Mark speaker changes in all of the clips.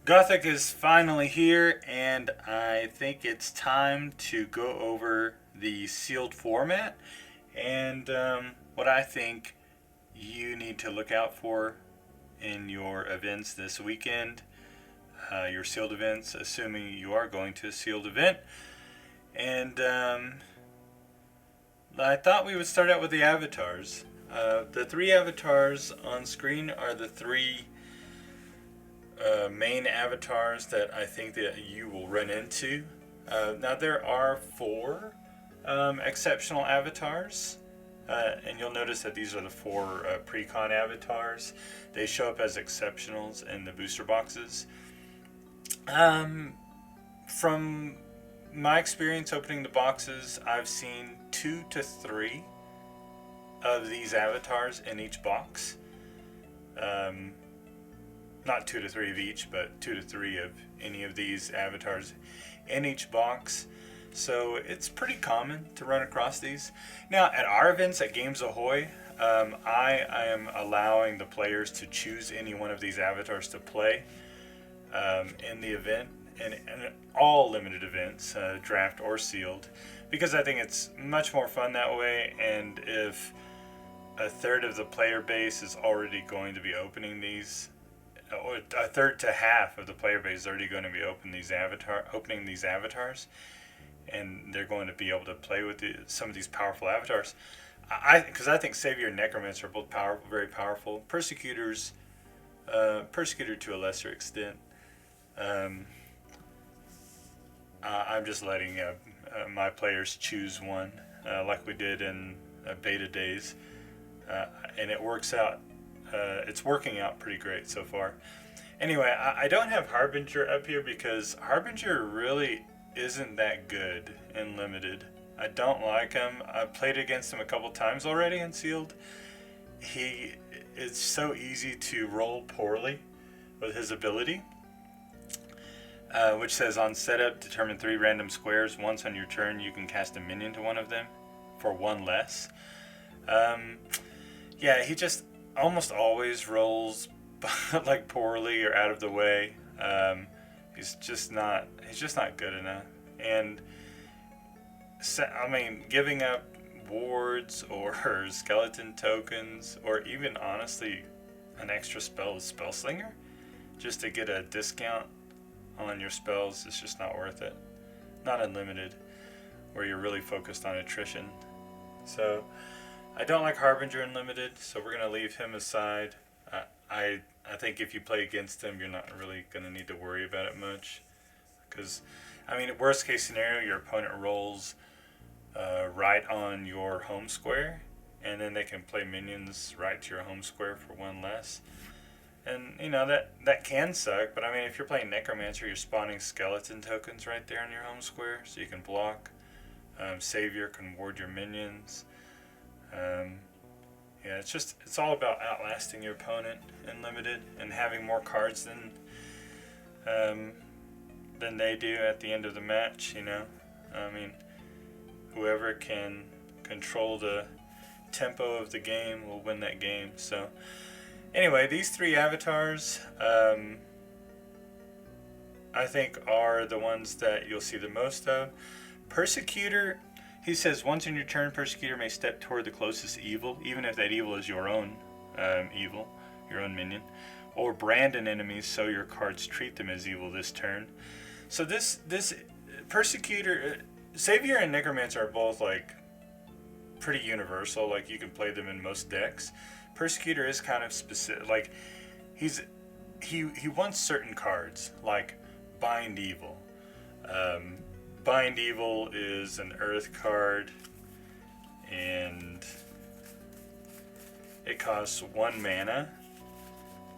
Speaker 1: Gothic is finally here, and I think it's time to go over the sealed format and what I think you need to look out for in your events this weekend, your sealed events, assuming you are going to a sealed event. And I thought we would start out with the avatars. The three avatars on screen are the three main avatars that I think that you will run into. Now there are four exceptional avatars, and you'll notice that these are the four pre-con avatars. They show up as exceptionals in the booster boxes. From my experience opening the boxes, I've seen 2 to 3 of these avatars in each box. Um, Not 2 to 3 of each, but 2 to 3 of any of these avatars in each box. So it's pretty common to run across these. Now, at our events at Games Ahoy, I am allowing the players to choose any one of these avatars to play in the event, and all limited events, draft or sealed, because I think it's much more fun that way. And if a third of the player base is already going to be opening these, or a third to half of the player base is already going to be opening these avatars, and they're going to be able to play with some of these powerful avatars. Because I think Savior and Necromancer are both powerful, very powerful. Persecutor to a lesser extent. Um, I'm just letting my players choose one, like we did in beta days, and it works out. It's working out pretty great so far. Anyway, I don't have Harbinger up here because Harbinger really isn't that good in limited. I don't like him. I've played against him a couple times already in sealed. He It's so easy to roll poorly with his ability, which says on setup, determine 3 random squares. Once on your turn, you can cast a minion to one of them for 1 less. Yeah, he just almost always rolls like poorly or out of the way. He's just not good enough. And I mean, giving up wards or skeleton tokens, or even honestly an extra spell with Spellslinger just to get a discount on your spells is just not worth it. Not unlimited, where you're really focused on attrition. So I don't like Harbinger Unlimited, so we're going to leave him aside. I think if you play against him, you're not really going to need to worry about it much. Because, I mean, worst case scenario, your opponent rolls right on your home square, and then they can play minions right to your home square for 1 less. And, you know, that can suck, but I mean, if you're playing Necromancer, you're spawning skeleton tokens right there on your home square, so you can block. Savior can ward your minions. Yeah, it's all about outlasting your opponent in limited and having more cards than they do at the end of the match. You know, I mean, whoever can control the tempo of the game will win that game. So, anyway, these 3 avatars, I think, are the ones that you'll see the most of. Persecutor. He says, once in your turn, Persecutor may step toward the closest evil, even if that evil is your own evil, your own minion, or brand an enemy so your cards treat them as evil this turn. So this Persecutor, Savior and Necromancer are both like pretty universal. Like you can play them in most decks. Persecutor is kind of specific. Like he wants certain cards like Bind Evil. Bind Evil is an Earth card, and it costs 1 mana,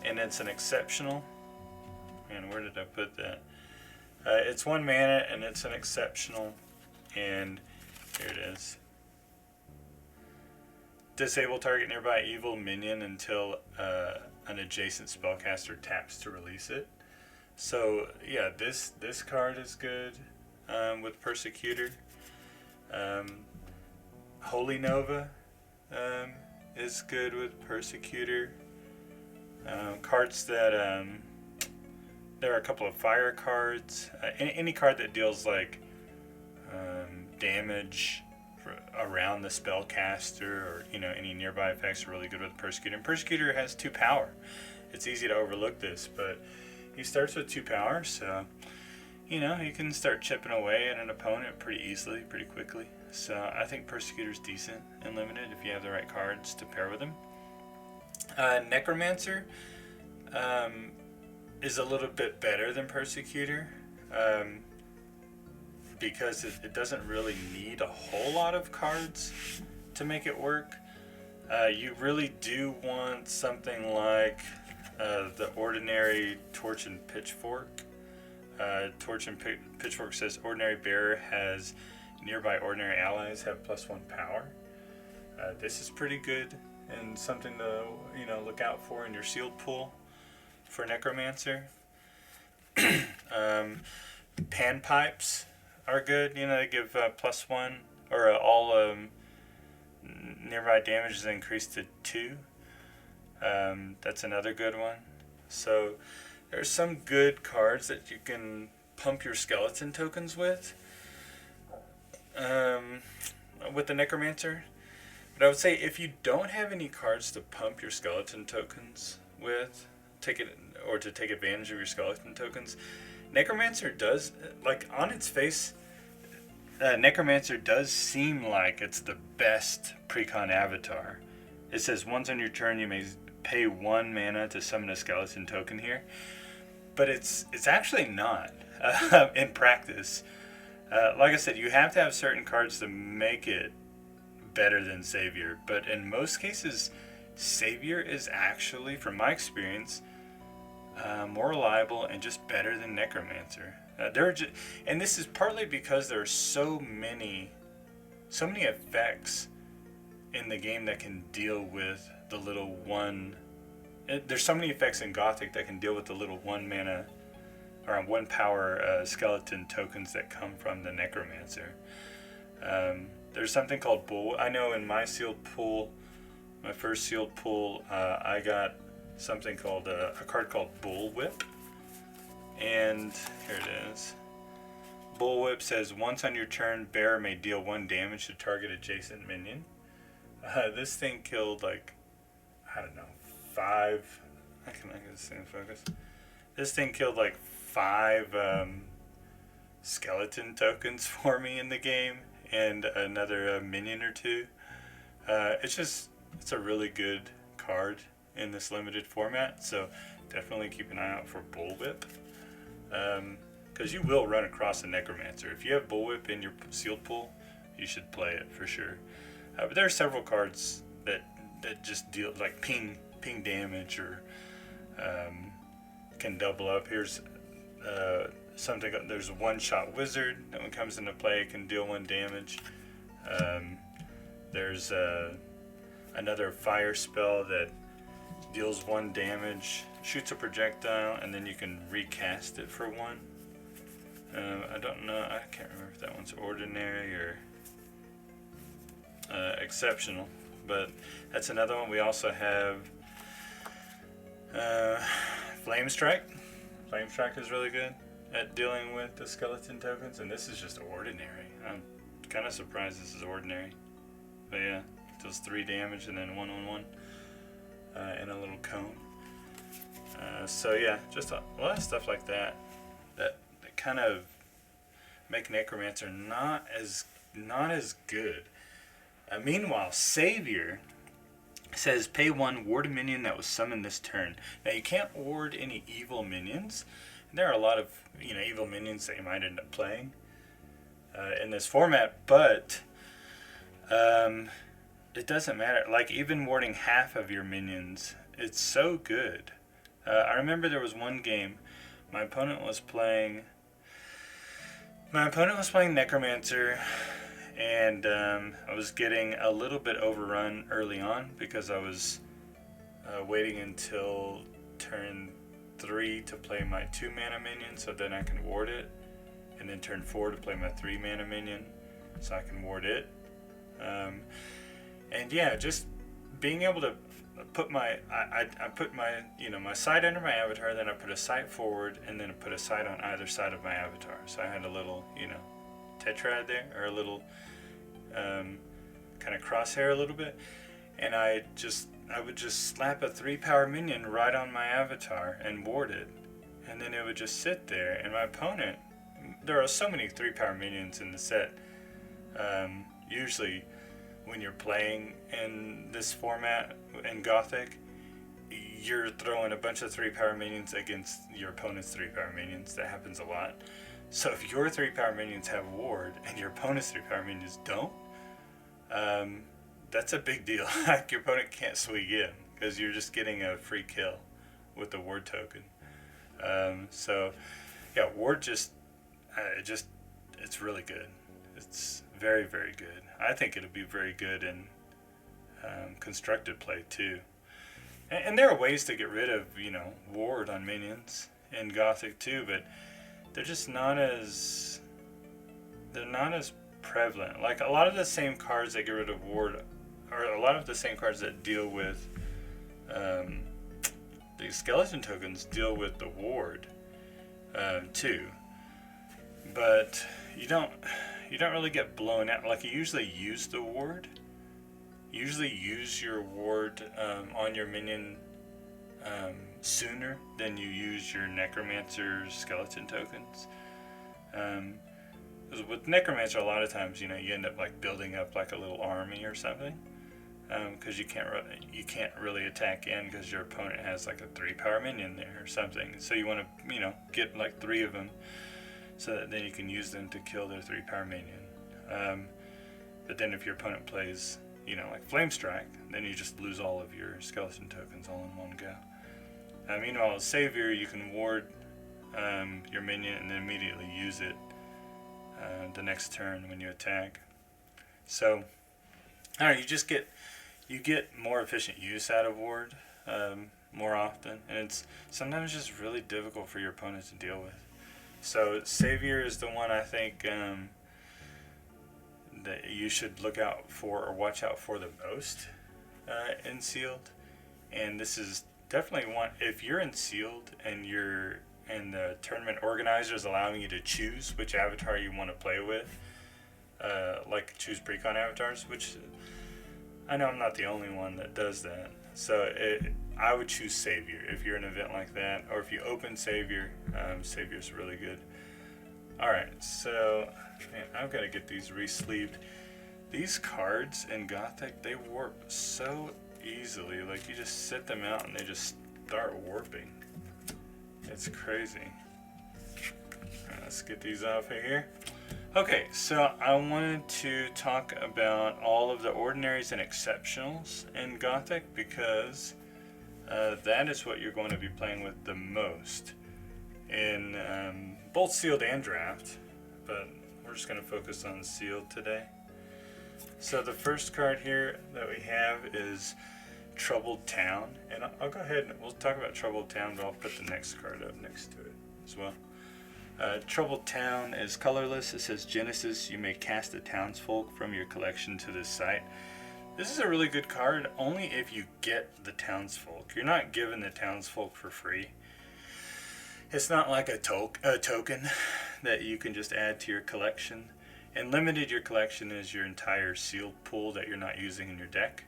Speaker 1: and it's an exceptional. Man, where did I put that? It's 1 mana, and it's an exceptional, and here it is. Disable target nearby evil minion until an adjacent spellcaster taps to release it. So yeah, this card is good. With Persecutor. Holy Nova is good with Persecutor. Cards that there are a couple of fire cards. Any card that deals like damage around the spellcaster, or any nearby effects are really good with Persecutor. And Persecutor has 2 power. It's easy to overlook this, but he starts with 2 power, so you can start chipping away at an opponent pretty easily, pretty quickly. So I think Persecutor's decent and limited if you have the right cards to pair with him. Necromancer is a little bit better than Persecutor because it doesn't really need a whole lot of cards to make it work. You really do want something like the ordinary Torch and Pitchfork. Torch and Pitchfork says ordinary bearer has nearby ordinary allies have +1 power. This is pretty good and something to look out for in your sealed pool for Necromancer. Panpipes are good. They give +1, or all nearby damage is increased to 2. That's another good one. So there's some good cards that you can pump your skeleton tokens with the Necromancer. But I would say if you don't have any cards to pump your skeleton tokens with, to take advantage of your skeleton tokens, Necromancer does, on its face, Necromancer does seem like it's the best precon avatar. It says once on your turn you may pay 1 mana to summon a skeleton token here, but it's actually not in practice. Like I said, you have to have certain cards to make it better than Savior, but in most cases, Savior is actually, from my experience, more reliable and just better than Necromancer. And this is partly because there are so many effects in the game that can deal with the little one. There's so many effects in Gothic that can deal with the little 1 mana or 1 power skeleton tokens that come from the Necromancer. There's something called Bull. I know in my sealed pool, my first sealed pool, I got something called a card called Bullwhip. And here it is. Bullwhip says once on your turn, bearer may deal 1 damage to target adjacent minion. This thing killed 5. I can get this thing in focus. This thing killed 5 skeleton tokens for me in the game, and another minion or 2. It's a really good card in this limited format, so definitely keep an eye out for Bullwhip, because you will run across a Necromancer. If you have Bullwhip in your sealed pool, you should play it for sure. But there are several cards that just deal ping damage, or can double up. Here's something. There's a 1-shot wizard that when it comes into play it can deal 1 damage. There's another fire spell that deals 1 damage, shoots a projectile, and then you can recast it for 1. I don't know. I can't remember if that one's ordinary or exceptional, but that's another one. We also have Flame Strike. Flame Strike is really good at dealing with the skeleton tokens, and this is just ordinary. I'm kind of surprised this is ordinary, but yeah, it does 3 damage and then 1/1 in a little cone. So yeah, just a lot of stuff like that kind of make Necromancer not as good. Meanwhile, Savior says pay 1, ward a minion that was summoned this turn. Now you can't ward any evil minions. And there are a lot of evil minions that you might end up playing in this format, but it doesn't matter. Even warding half of your minions, it's so good. I remember there was one game my opponent was playing Necromancer, and I was getting a little bit overrun early on because I was waiting until turn 3 to play my 2 mana minion, so then I can ward it, and then turn 4 to play my 3 mana minion, so I can ward it. And yeah, just being able to put my I put my my sight under my avatar, then I put a sight forward, and then I put a sight on either side of my avatar. So I had a little tetrad there, or a little kind of crosshair a little bit, and I would just slap a 3-power minion right on my avatar and ward it, and then it would just sit there. And my opponent, there are so many 3-power minions in the set. Usually, when you're playing in this format in Gothic, you're throwing a bunch of 3-power minions against your opponent's 3-power minions. That happens a lot. So if your 3-power minions have ward and your opponent's 3-power minions don't, that's a big deal. Like, your opponent can't swing in because you're just getting a free kill with the ward token. So yeah, ward it's really good. It's very, very good. I think it'll be very good in constructed play too. And there are ways to get rid of ward on minions in Gothic too, but they're just not as prevalent. Like, a lot of the same cards that get rid of ward, or a lot of the same cards that deal with the skeleton tokens deal with the ward too. But you don't really get blown out. Like, you usually use the ward. You usually use your ward on your minion sooner than you use your Necromancer skeleton tokens. With Necromancer, a lot of times, you end up like building up like a little army or something, because you can't really attack in because your opponent has like a 3-power minion there or something. So you want to get like 3 of them, so that then you can use them to kill their 3-power minion. But then if your opponent plays like Flame Strike, then you just lose all of your skeleton tokens all in one go. Meanwhile, Savior, you can ward your minion and then immediately use it the next turn when you attack. So, I don't know, you get more efficient use out of ward more often, and it's sometimes just really difficult for your opponent to deal with. So Savior is the one I think that you should look out for or watch out for the most in Sealed. And this is definitely one, if you're in Sealed and the tournament organizer is allowing you to choose which avatar you want to play with, like choose Precon avatars, which I know I'm not the only one that does that. So I would choose Savior if you're in an event like that, or if you open Savior. Savior's really good. Alright, so man, I've got to get these re-sleeved. These cards in Gothic, they warp so easily. Like, you just set them out and they just start warping. It's crazy. Alright, let's get these off of here. Okay, so I wanted to talk about all of the ordinaries and exceptionals in Gothic, because that is what you're going to be playing with the most in both Sealed and Draft, but we're just going to focus on Sealed today. So the first card here that we have is Troubled Town, and I'll go ahead and we'll talk about Troubled Town, but I'll put the next card up next to it as well. Troubled Town is colorless. It says Genesis. You may cast a townsfolk from your collection to this site. This is a really good card only if you get the townsfolk. You're not given the townsfolk for free. It's not like a token that you can just add to your collection. And limited, your collection is your entire sealed pool that you're not using in your deck.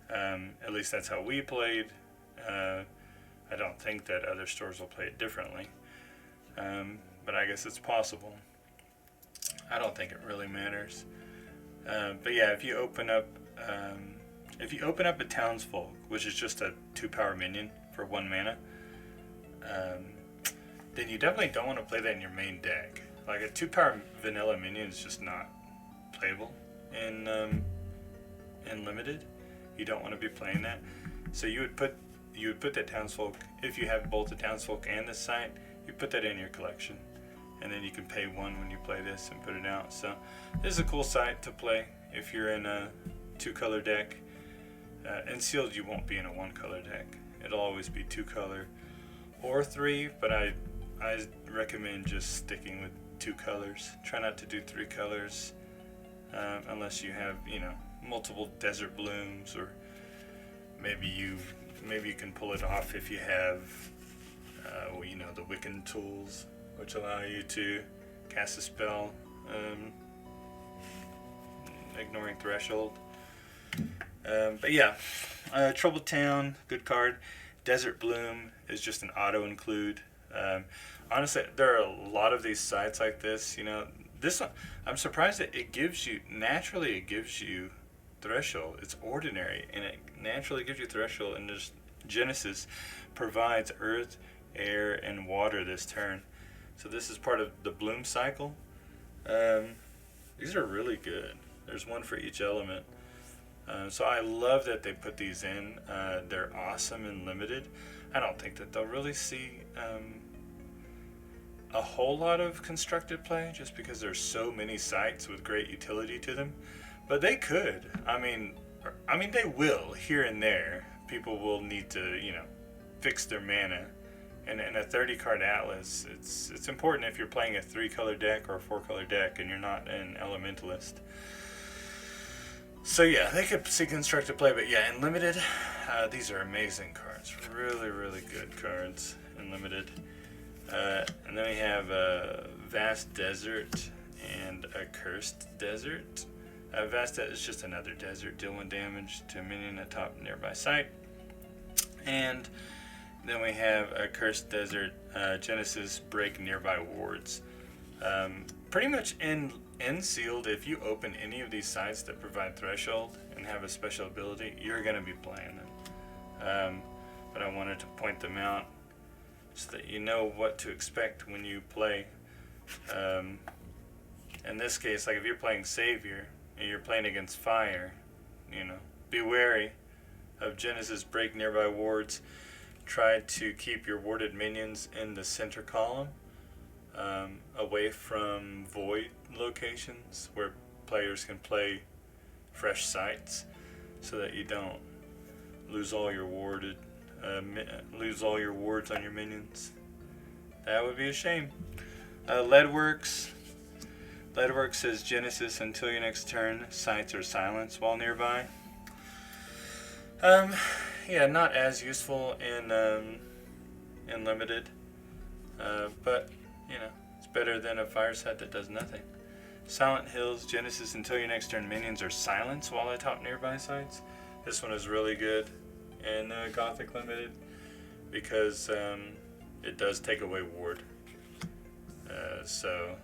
Speaker 1: At least that's how we played. I don't think that other stores will play it differently. But I guess it's possible. I don't think it really matters. But yeah, if you open up a townsfolk, which is just a 2-power minion for 1 mana, then you definitely don't want to play that in your main deck. Like, a 2-power vanilla minion is just not playable in limited. You don't want to be playing that. So you would put that townsfolk, if you have both the townsfolk and the site, you put that in your collection, and then you can pay 1 when you play this and put it out. So this is a cool site to play if you're in a 2-color deck. In Sealed, you won't be in a 1-color deck. It'll always be 2-color or 3, but I recommend just sticking with 2 colors. Try not to do 3 colors unless you have multiple desert blooms or maybe you can pull it off if you have well, you know, the Wiccan tools, which allow you to cast a spell ignoring threshold. But yeah, Troubled Town, good card. Desert Bloom is just an auto include. Honestly, there are a lot of these sites like this. You know, this one, I'm surprised that it gives you, naturally it gives you Threshold. It's ordinary, and it naturally gives you Threshold, and just Genesis provides earth, air, and water this turn. So this is part of the bloom cycle. These are really good. There's one for each element. So I love that they put these in. They're awesome and limited. I don't think that they'll really see a whole lot of constructed play just because there's so many sites with great utility to them. But they could. I mean they will here and there. People will need to, you know, fix their mana. And in a 30-card Atlas, it's important if you're playing a 3-color deck or a 4-color deck and you're not an Elementalist. So yeah, they could see constructed play, but yeah, in Limited, these are amazing cards. Really, really good cards in Limited. And then we have Vast Desert and a Cursed Desert. Vast Desert is just another desert. Deal 1 damage to a minion atop nearby site. And then we have a Cursed Desert, Genesis, break nearby wards. Pretty much in sealed, if you open any of these sites that provide Threshold and have a special ability, you're going to be playing them. But I wanted to point them out so that you know what to expect when you play. In this case, like if you're playing Savior and you're playing against fire, you know, be wary of Genesis, break nearby wards. Try to keep your warded minions in the center column, away from void locations where players can play fresh sites, so that you don't lose all your wards on your minions. That would be a shame. Leadworks says Genesis, until your next turn, sites are silenced while nearby. Yeah, not as useful in Limited, but you know, it's better than a fire site that does nothing. Silent Hills, Genesis, until your next turn, minions are silenced while atop nearby sites. This one is really good in Gothic Limited because it does take away ward. So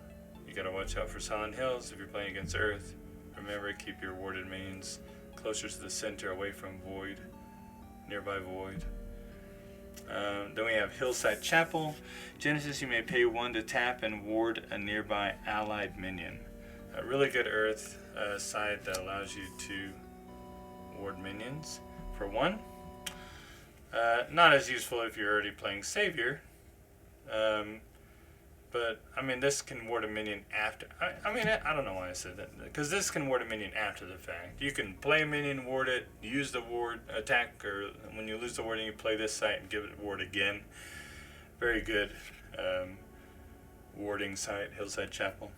Speaker 1: you gotta watch out for Silent Hills if you're playing against Earth. Remember, keep your warded minions closer to the center, away from void, nearby void. Then we have Hillside Chapel. Genesis, you may pay 1 to tap and ward a nearby allied minion. A really good Earth side that allows you to ward minions for 1. Not as useful if you're already playing Savior. But I mean, this can ward a minion after. I don't know why I said that, because this can ward a minion after the fact. You can play a minion, ward it, use the ward, attack, or when you lose the warding, you play this site and give it ward again. Very good warding site, Hillside Chapel.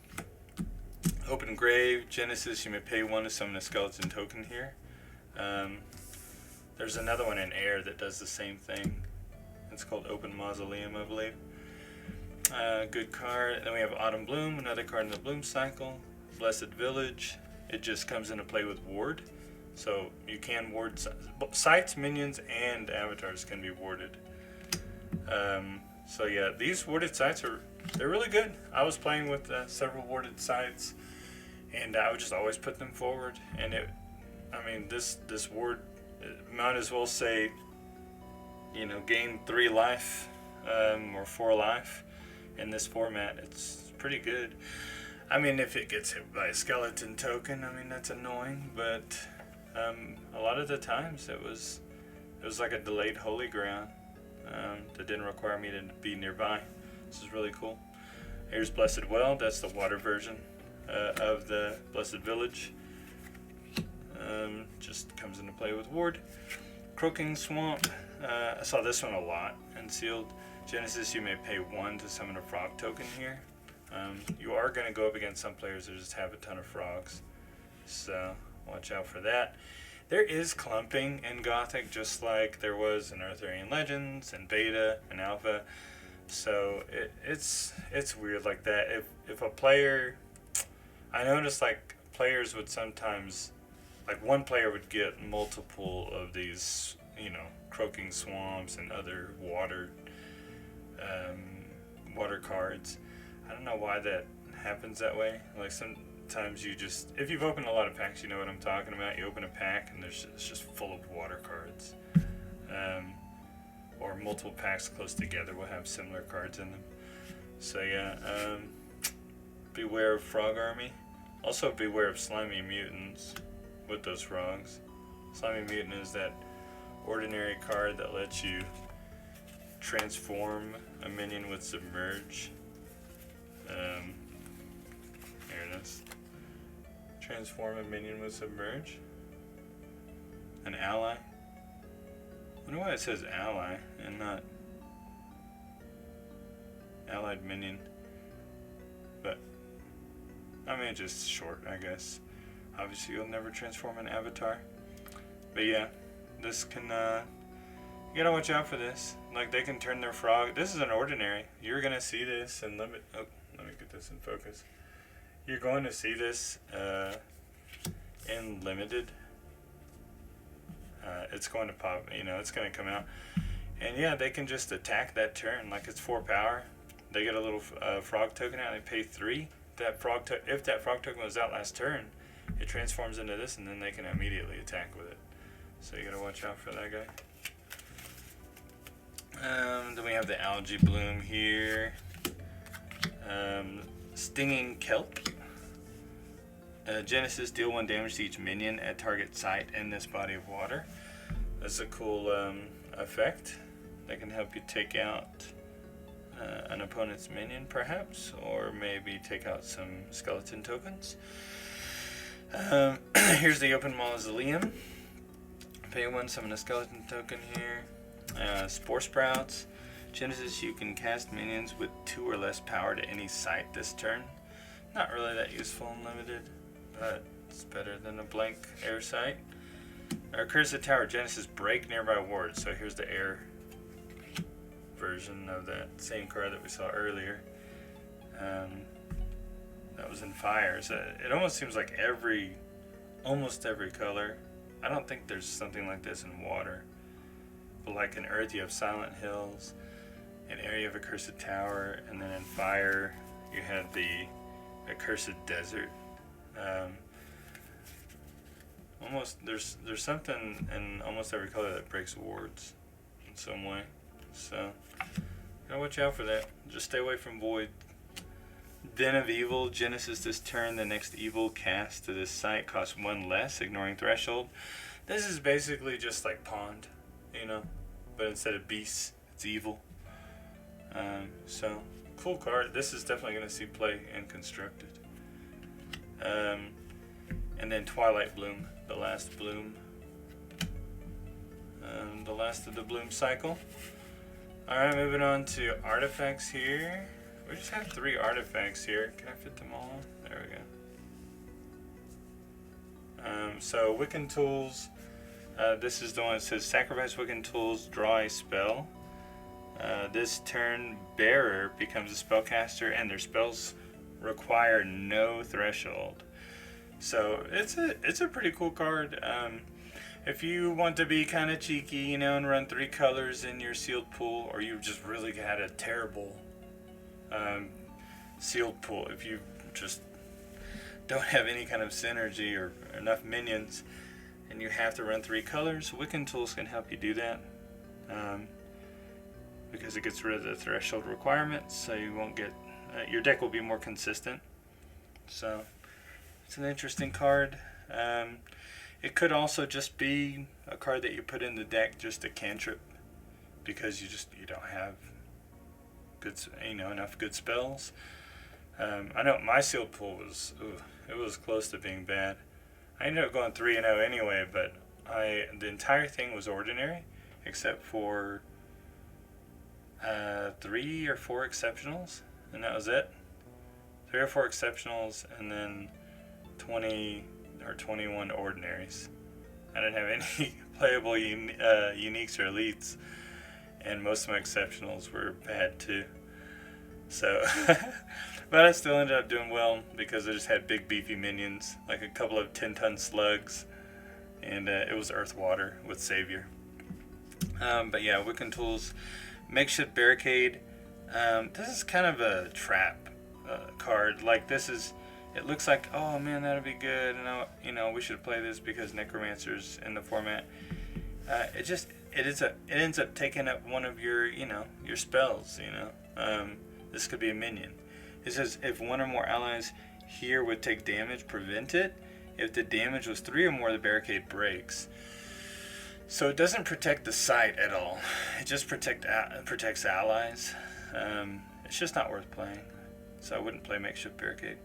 Speaker 1: Open Grave, Genesis, you may pay 1 to summon a skeleton token here. There's another one in Air that does the same thing. It's called Open Mausoleum, I believe. Good card. Then we have Autumn Bloom, another card in the Bloom cycle. Blessed Village. It just comes into play with ward. So you can ward sites, minions, and avatars can be warded. So yeah, these warded sites they're really good. I was playing with several warded sites, and I would just always put them forward. And this ward, might as well say, you know, gain 3 life or 4 life. In this format, it's pretty good. I mean, if it gets hit by a skeleton token, I mean, that's annoying, but a lot of the times it was like a delayed holy ground that didn't require me to be nearby. This is really cool. Here's Blessed Well. That's the water version of the Blessed Village. Just comes into play with ward. Croaking Swamp. I saw this one a lot in sealed. Genesis, you may pay 1 to summon a frog token here. You are going to go up against some players that just have a ton of frogs, so watch out for that. There is clumping in Gothic, just like there was in Arthurian Legends and Beta and Alpha. So it's weird like that. If a player, I noticed like players would sometimes, like one player would get multiple of these, croaking swamps and other water cards. I don't know why that happens that way. Like sometimes you just, if you've opened a lot of packs, you know what I'm talking about. You open a pack and it's just full of water cards. Or multiple packs close together will have similar cards in them. So yeah, beware of Frog Army. Also beware of Slimy Mutants with those frogs. Slimy Mutant is that ordinary card that lets you transform a minion with Submerge. Here it is. Transform a minion with Submerge. An ally. I wonder why it says ally and not allied minion. But I mean, just short, I guess. Obviously, you'll never transform an avatar. But yeah, this can. You gotta watch out for this. Like they can turn their frog. This is an ordinary. You're gonna see this and limit. Oh, let me get this in focus. You're going to see this in limited. It's going to pop, it's going to come out. And yeah, they can just attack that turn. Like it's 4 power. They get a little frog token out and they pay 3. If that frog token was out last turn, it transforms into this and then they can immediately attack with it. So you got to watch out for that guy. Then we have the Algae Bloom here. Stinging Kelp. Genesis, deal 1 damage to each minion at target site in this body of water. That's a cool effect that can help you take out an opponent's minion, perhaps, or maybe take out some skeleton tokens. Here's the Open Mausoleum. Pay 1, summon a skeleton token here. Spore Sprouts. Genesis, you can cast minions with 2 or less power to any site this turn. Not really that useful in limited, but it's better than a blank air site. Cursed Tower, Genesis, break nearby wards. So here's the air version of that same card that we saw earlier. That was in fire. So it almost seems like almost every color. I don't think there's something like this in water. But like in Earth, you have Silent Hills. In air, you have a Cursed Tower. And then in fire, you have the Accursed Desert. There's something in almost every color that breaks wards in some way. So gotta watch out for that. Just stay away from void. Den of Evil, Genesis this turn. The next evil cast to this site costs 1 less, ignoring threshold. This is basically just like Pond, but instead of beasts, it's evil. So cool card. This is definitely gonna see play in constructed. And then Twilight Bloom, the last bloom. The last of the bloom cycle. Alright, moving on to artifacts here. We just have 3 artifacts here. Can I fit them all? There we go. So Wiccan Tools. This is the one that says sacrifice Wiccan Tools, draw a spell. This turn, Bearer becomes a spellcaster and their spells require no threshold. So it's a pretty cool card. If you want to be kind of cheeky, and run 3 colors in your sealed pool, or you just really had a terrible sealed pool, if you just don't have any kind of synergy or enough minions, and you have to run 3 colors, Wiccan Tools can help you do that. Because it gets rid of the threshold requirements, so you won't get your deck will be more consistent. So it's an interesting card. It could also just be a card that you put in the deck just a cantrip because you don't have good enough good spells. I know my sealed pool was close to being bad. I ended up going 3-0 anyway, but the entire thing was ordinary except for 3 or 4 exceptionals, and that was it. 3 or 4 exceptionals, and then 20 or 21 ordinaries. I didn't have any playable uniques or elites, and most of my exceptionals were bad too. So, but I still ended up doing well because I just had big beefy minions, like a couple of 10-ton slugs, and it was Earth Water with Savior. But yeah, Wiccan Tools, Makeshift Barricade. This is kind of a trap card. Like this is, it looks like, oh man, that'd be good, and we should play this because Necromancer's in the format. It ends up taking up one of your your spells. This could be a minion. It says if one or more allies here would take damage, prevent it. If the damage was 3 or more, the barricade breaks. So it doesn't protect the site at all. It just protects allies. It's just not worth playing. So I wouldn't play Makeshift Barricade.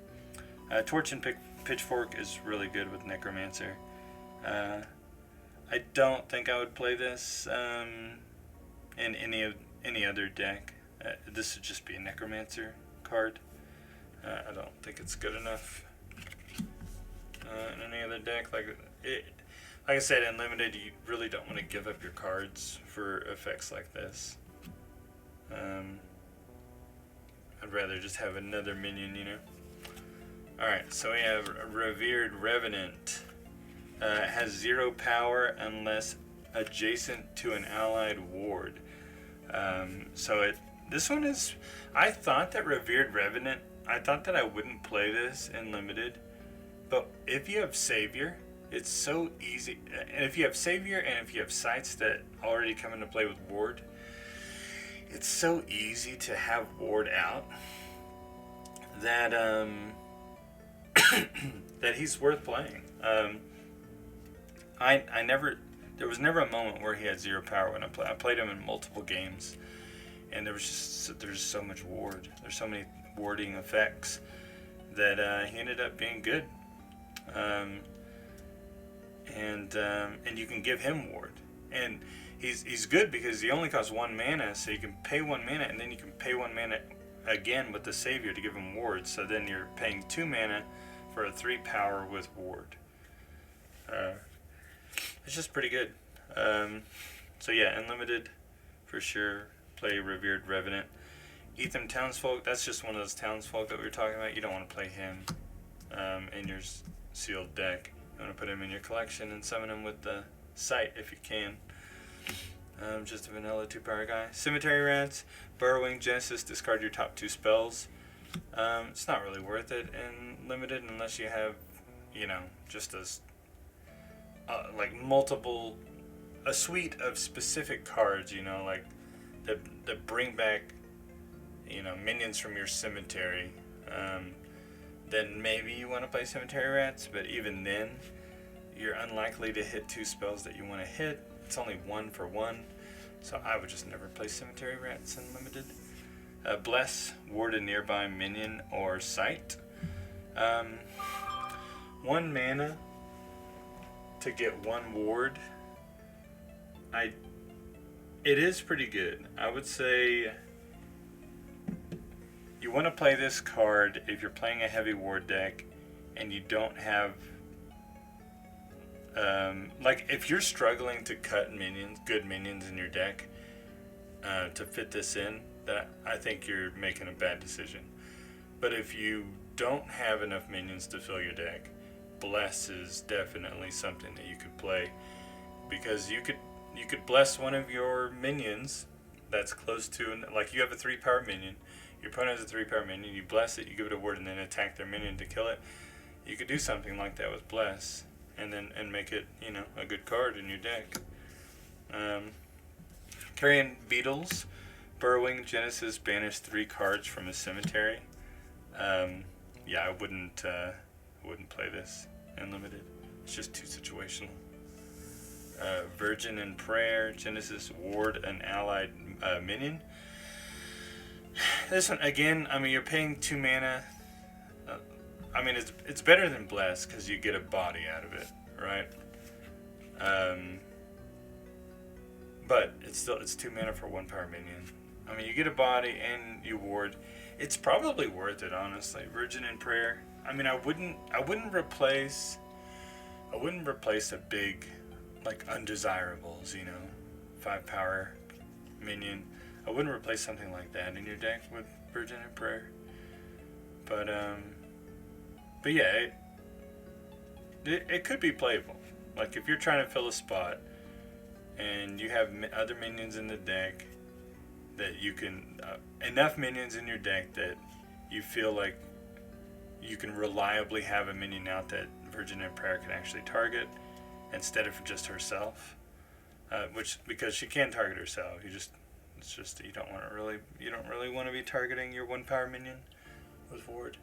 Speaker 1: Torch and Pitchfork is really good with Necromancer. I don't think I would play this in any other deck. This would just be a Necromancer card. I don't think it's good enough in any other deck. Like I said, in Limited, you really don't want to give up your cards for effects like this. I'd rather just have another minion, Alright, so we have Revered Revenant. It has 0 power unless adjacent to an allied ward. This one is... I thought that Revered Revenant... I thought that I wouldn't play this in Limited. But if you have Savior, it's so easy. And if you have Savior and if you have sites that already come into play with ward, it's so easy to have ward out that that he's worth playing. There was never a moment where he had 0 power when I played. I played him in multiple games, and there's so much ward. There's so many warding effects that he ended up being good. And you can give him ward, and he's good because he only costs 1 mana, so you can pay 1 mana, and then you can pay 1 mana again with the Savior to give him ward. So then you're paying 2 mana for a 3 power with ward. It's just pretty good. So yeah, Unlimited for sure. Play Revered Revenant. Ethan Townsfolk, that's just one of those Townsfolk that we were talking about. You don't want to play him in your sealed deck. You want to put him in your collection and summon him with the Sight if you can. Just a vanilla 2-power guy. Cemetery Rats, Burrowing Genesis, discard your top 2 spells. It's not really worth it in Limited unless you have, just a suite of specific cards, like that bring back, minions from your cemetery. Then maybe you want to play Cemetery Rats, but even then, you're unlikely to hit 2 spells that you want to hit. It's only 1 for 1, so I would just never play Cemetery Rats in Limited. Bless, ward a nearby minion or site. 1 mana to get 1 ward. It is pretty good. I would say you want to play this card if you're playing a heavy ward deck and you don't have if you're struggling to cut good minions in your deck to fit this in, then I think you're making a bad decision. But if you don't have enough minions to fill your deck, Bless is definitely something that you could play, because you could bless one of your minions that's close to, like you have a 3-power minion, your opponent has a 3-power minion, you bless it, you give it a ward, and then attack their minion to kill it. You could do something like that with Bless, and make it a good card in your deck. Carrion Beetles, Burrowing Genesis, banish 3 cards from a cemetery. I wouldn't play this in Limited. It's just too situational. Virgin in Prayer, Genesis, ward an allied minion. This one again. You're paying 2 mana. It's better than Bless because you get a body out of it, right? But it's 2 mana for 1-power minion. You get a body and you ward. It's probably worth it, honestly. Virgin in Prayer. I wouldn't replace a big like undesirables, you know, 5 power minion. I wouldn't replace something like that in your deck with Virgin and Prayer. But yeah, it could be playable. Like if you're trying to fill a spot and you have other minions in the deck that you can enough minions in your deck that you feel like you can reliably have a minion out that Virgin and Prayer can actually target instead of just herself, which because she can target herself. It's just that you don't really want to be targeting your 1 power minion with ward.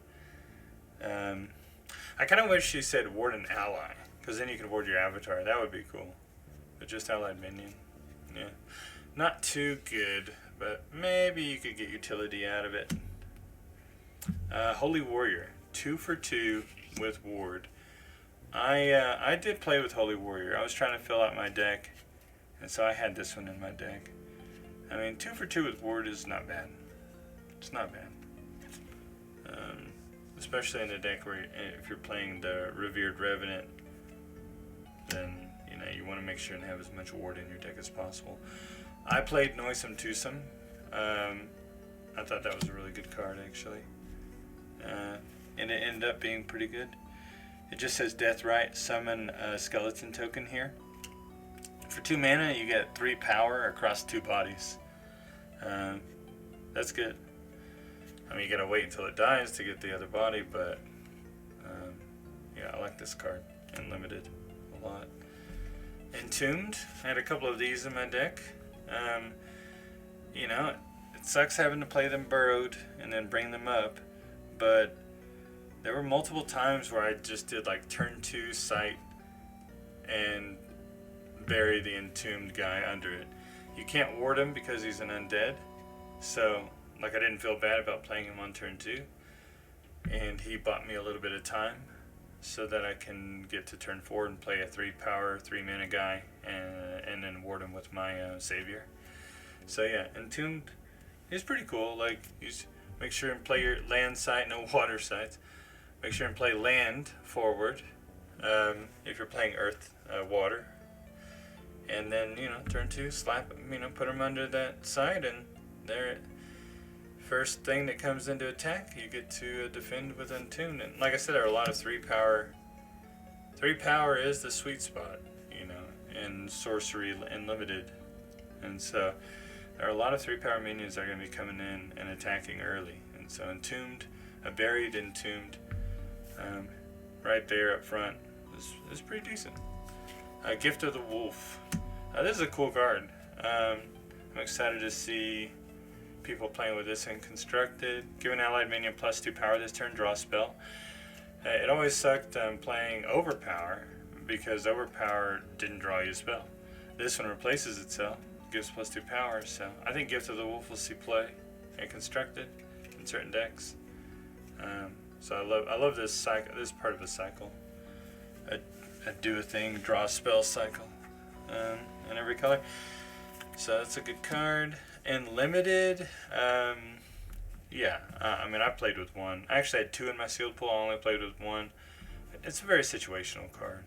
Speaker 1: I kind of wish she said ward an ally, because then you can ward your avatar. That would be cool. But just allied minion, yeah, not too good. But maybe you could get utility out of it. Holy Warrior, 2 for 2 with ward. I did play with Holy Warrior. I was trying to fill out my deck, and so I had this one in my deck. I mean, 2 for 2 with ward is not bad. It's not bad. Especially in a deck where if you're playing the Revered Revenant, then you know you want to make sure and have as much ward in your deck as possible. I played Noisome Twosome. I thought that was a really good card actually, and it ended up being pretty good. It just says Deathrite, summon a skeleton token here. For 2 mana, you get 3 power across 2 bodies. That's good. I mean, you gotta wait until it dies to get the other body, but yeah, I like this card in limited a lot. Entombed, I had a couple of these in my deck. You know, it sucks having to play them burrowed and then bring them up, but there were multiple times where I just did like turn 2 sight and bury the entombed guy under it. You can't ward him because he's an undead, so like I didn't feel bad about playing him on turn 2, and he bought me a little bit of time so that I can get to turn 4 and play a 3 power 3 mana guy and then ward him with my savior. So yeah, Entombed is pretty cool. Like you make sure and play your land site, no water sites. Make sure and play land forward if you're playing earth water, and then you know turn 2 slap, you know, put them under that side, and there. First thing that comes into attack, you get to defend with Entombed. And like I said, there are a lot of 3 power. 3 power is the sweet spot, you know, in sorcery and limited. And so there are a lot of 3 power minions that are going to be coming in and attacking early. And so Entombed, a buried Entombed, right there up front is pretty decent. Gift of the Wolf. This is a cool card. I'm excited to see people playing with this in Constructed. Give an allied minion plus 2 power this turn, draw a spell. It always sucked playing Overpower because Overpower didn't draw you a spell. This one replaces itself, gives plus 2 power, so I think Gift of the Wolf will see play in Constructed in certain decks. So I love this cycle, this part of the cycle. A do a thing, draw a spell cycle in every color. So that's a good card. And limited, yeah, I mean I played with 1. I actually had 2 in my sealed pool. I only played with 1. It's a very situational card,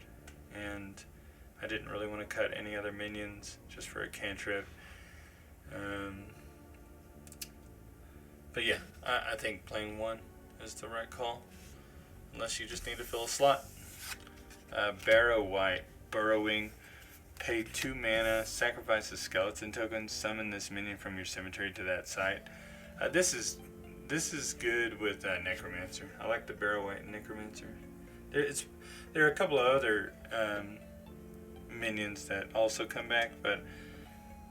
Speaker 1: and I didn't really want to cut any other minions just for a cantrip. But yeah, I think playing 1 is the right call, unless you just need to fill a slot. Barrow White, burrowing. Pay 2 mana, sacrifice a skeleton token, summon this minion from your cemetery to that site. This is good with Necromancer. I like the Barrow White Necromancer. There are a couple of other minions that also come back, but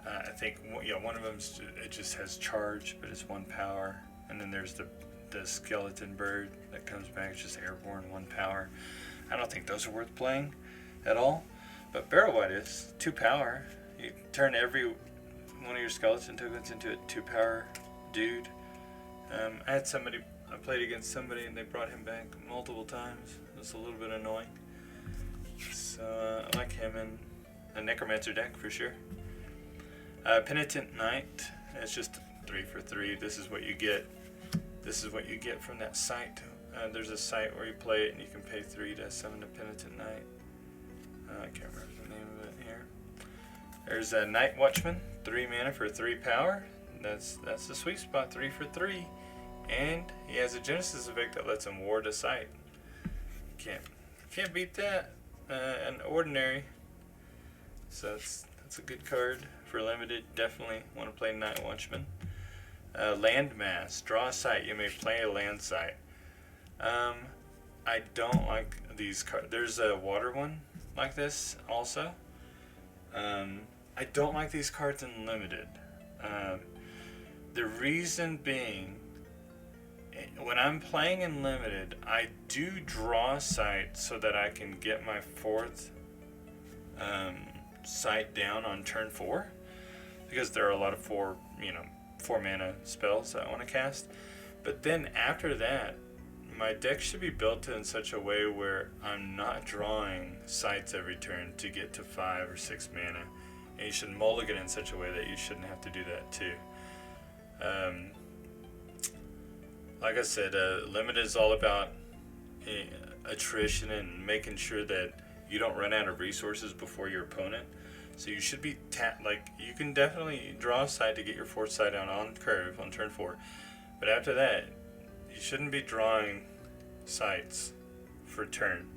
Speaker 1: I think one of them it just has charge, but it's 1 power, and then there's the skeleton bird that comes back. It's just airborne, 1 power. I don't think those are worth playing at all. But Barrow White is 2 power. You turn every one of your skeleton tokens into a 2 power dude. I played against somebody and they brought him back multiple times. It was a little bit annoying. So I like him in a Necromancer deck for sure. Penitent Knight. It's just 3 for 3. This is what you get. This is what you get from that site. There's a site where you play it and you can pay 3 to summon a Penitent Knight. I can't remember the name of it here. There's a Night Watchman, 3 mana for 3 power. That's the sweet spot, 3 for 3. And he has a Genesis effect that lets him ward a site. Can't beat that. An ordinary. So that's a good card for limited. Definitely want to play Night Watchman. Landmass. Draw a site. You may play a land site. I don't like these cards. There's a water one like this also. I don't like these cards in limited. The reason being, when I'm playing in limited, I do draw a site so that I can get my 4th site down on turn 4, because there are a lot of 4 mana spells that I want to cast. But then after that, my deck should be built in such a way where I'm not drawing sites every turn to get to 5 or 6 mana. And you should mulligan in such a way that you shouldn't have to do that too. Like I said, limited is all about attrition and making sure that you don't run out of resources before your opponent. So you should be you can definitely draw a site to get your 4th site out on curve on turn 4, but after that, you shouldn't be drawing sites for turn.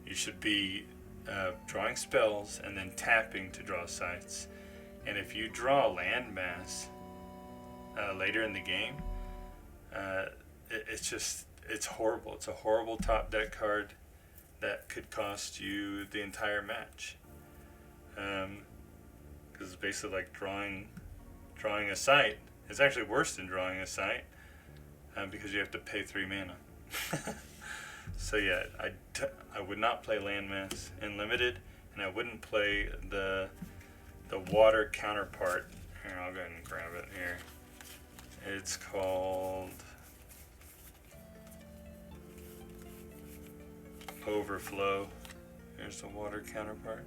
Speaker 1: You should be drawing spells and then tapping to draw sites. And if you draw a landmass later in the game, it's horrible. It's a horrible top deck card that could cost you the entire match. Because it's basically like drawing a site. It's actually worse than drawing a site, because you have to pay 3 mana. So yeah, I would not play landmass in limited, and I wouldn't play the water counterpart. Here, I'll go ahead and grab it here. It's called Overflow. Here's the water counterpart.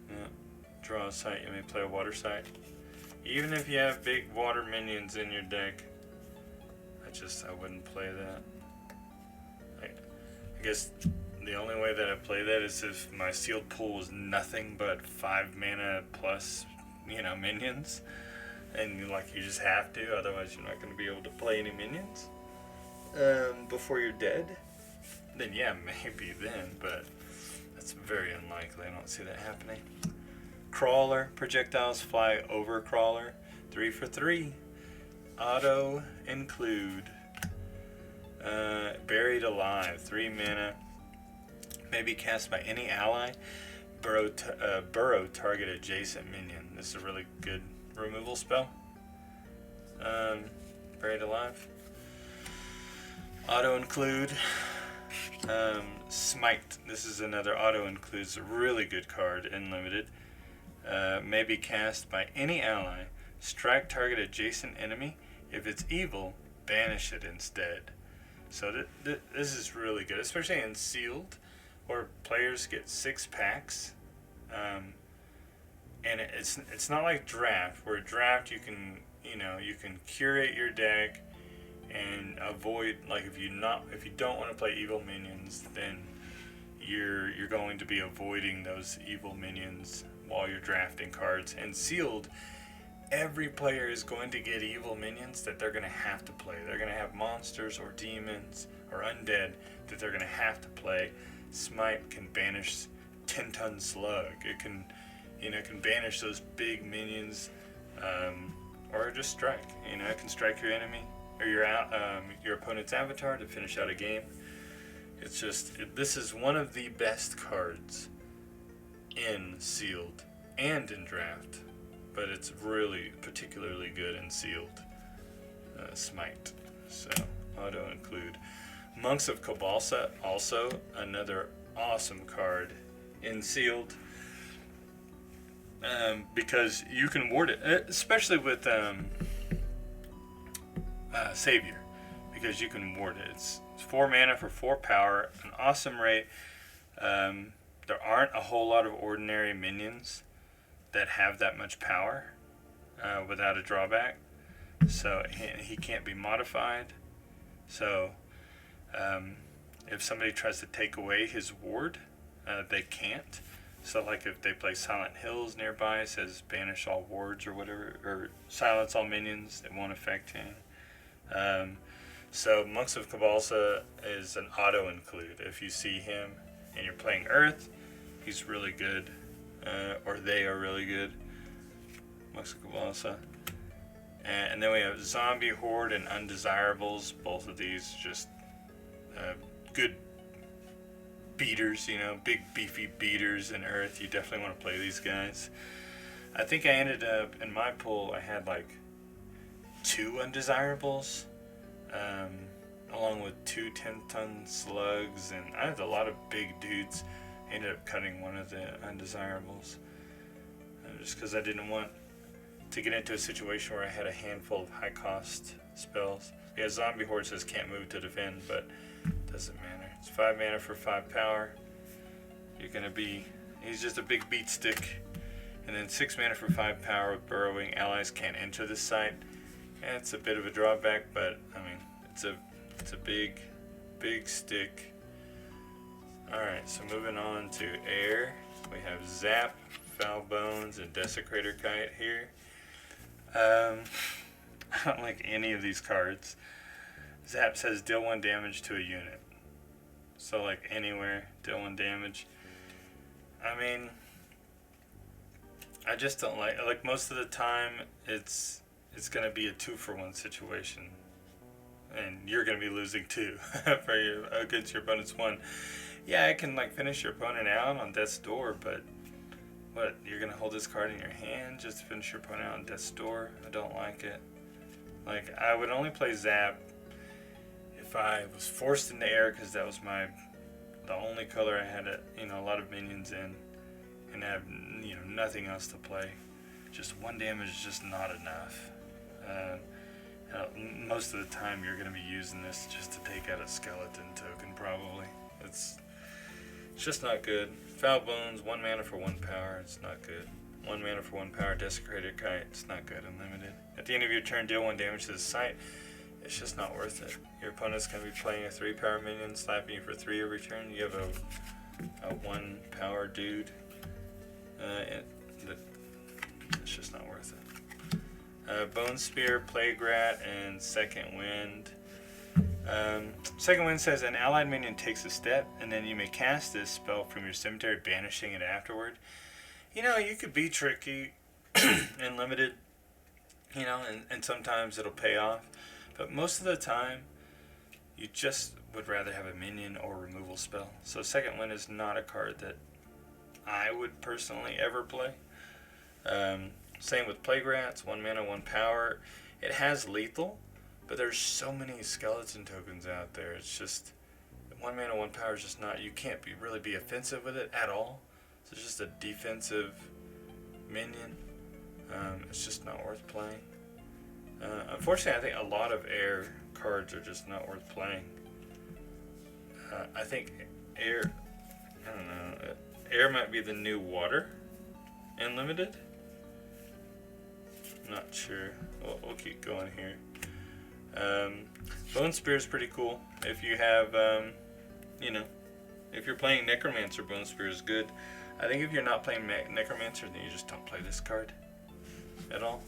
Speaker 1: Yeah. Draw a site, you may play a water site. Even if you have big water minions in your deck, I wouldn't play that. I guess the only way that I play that is if my sealed pool is nothing but 5 mana plus, minions. And you just have to, otherwise you're not going to be able to play any minions before you're dead. Then yeah, maybe then, but that's very unlikely. I don't see that happening. Crawler, projectiles fly over crawler, 3 for 3. Auto include. Buried Alive, 3 mana. May be cast by any ally. Burrow target adjacent minion. This is a really good removal spell. Buried Alive. Auto include. Smite. This is another auto includes, a really good card in limited. May be cast by any ally. Strike target adjacent enemy. If it's evil, banish it instead. So this is really good, especially in sealed, where players get 6 packs. And it's not like draft, where draft you can curate your deck and avoid, if you don't want to play evil minions, then you're going to be avoiding those evil minions while you're drafting cards. And sealed, every player is going to get evil minions that they're going to have to play. They're going to have monsters or demons or undead that they're going to have to play. Smite can banish 10-ton slug. It can banish those big minions, or just strike. It can strike your enemy or your opponent's avatar to finish out a game. It's this is one of the best cards in sealed and in draft, but it's really particularly good in sealed. Smite. So auto include. Monks of Cabalsa, also another awesome card in sealed, because you can ward it, especially with Savior, because you can ward it. It's 4 mana for 4 power, an awesome rate. There aren't a whole lot of ordinary minions that have that much power without a drawback, so he can't be modified. So if somebody tries to take away his ward, they can't. So like if they play Silent Hills nearby, it says banish all wards or whatever, or silence all minions. It won't affect him. So Monks of Cabalsa is an auto include. If you see him and you're playing Earth, he's really good, or they are really good. Monks of Cabalsa. And then we have Zombie Horde and Undesirables. Both of these just good beaters, you know, big beefy beaters in Earth. You definitely want to play these guys. I think I ended up, in my pool, I had like 2 Undesirables, along with 2 10-ton slugs, and I had a lot of big dudes. I ended up cutting one of the Undesirables, just because I didn't want to get into a situation where I had a handful of high cost spells. Yeah, Zombie Horde says can't move to defend, but doesn't matter. It's 5 mana for 5 power. You're gonna be, he's just a big beat stick. And then 6 mana for 5 power with burrowing. Allies can't enter this site. Yeah, it's a bit of a drawback, but I mean, it's a big stick. Alright, so moving on to air. We have Zap, Foul Bones, and Desecrator Kite here. I don't like any of these cards. Zap says deal 1 damage to a unit. So like anywhere, deal 1 damage. I mean, I just don't like most of the time it's gonna be a 2-for-1 situation. And you're gonna be losing 2 for your against your opponent's 1. Yeah, I can like finish your opponent out on death's door, but what, you're gonna hold this card in your hand just to finish your opponent out on death's door? I don't like it. Like, I would only play Zap if I was forced into air, because that was the only color I had a lot of minions in, and I have nothing else to play. Just 1 damage is just not enough. Most of the time you're going to be using this just to take out a skeleton token, probably. It's just not good. Foul Bones, 1 mana for 1 power, it's not good. 1 mana for 1 power, Desecrated Kite, it's not good, unlimited. At the end of your turn, deal 1 damage to the site. It's just not worth it. Your opponent's going to be playing a 3 power minion, slapping you for 3 every turn. You have a 1 power dude. It's just not worth it. Bone Spear, Plague Rat, and Second Wind. Second Wind says an allied minion takes a step, and then you may cast this spell from your cemetery, banishing it afterward. You could be tricky and limited, and sometimes it'll pay off. But most of the time, you just would rather have a minion or removal spell. So Second Wind is not a card that I would personally ever play. Same with Plague Rats, 1 mana, 1 power. It has lethal, but there's so many skeleton tokens out there. It's just 1 mana, 1 power is just not. You can't really be offensive with it at all. So it's just a defensive minion. It's just not worth playing. Unfortunately, I think a lot of air cards are just not worth playing. I think air, I don't know, air might be the new water in limited. I'm not sure. We'll keep going here. Bone Spear is pretty cool. If you have, if you're playing Necromancer, Bone Spear is good. I think if you're not playing Necromancer, then you just don't play this card at all.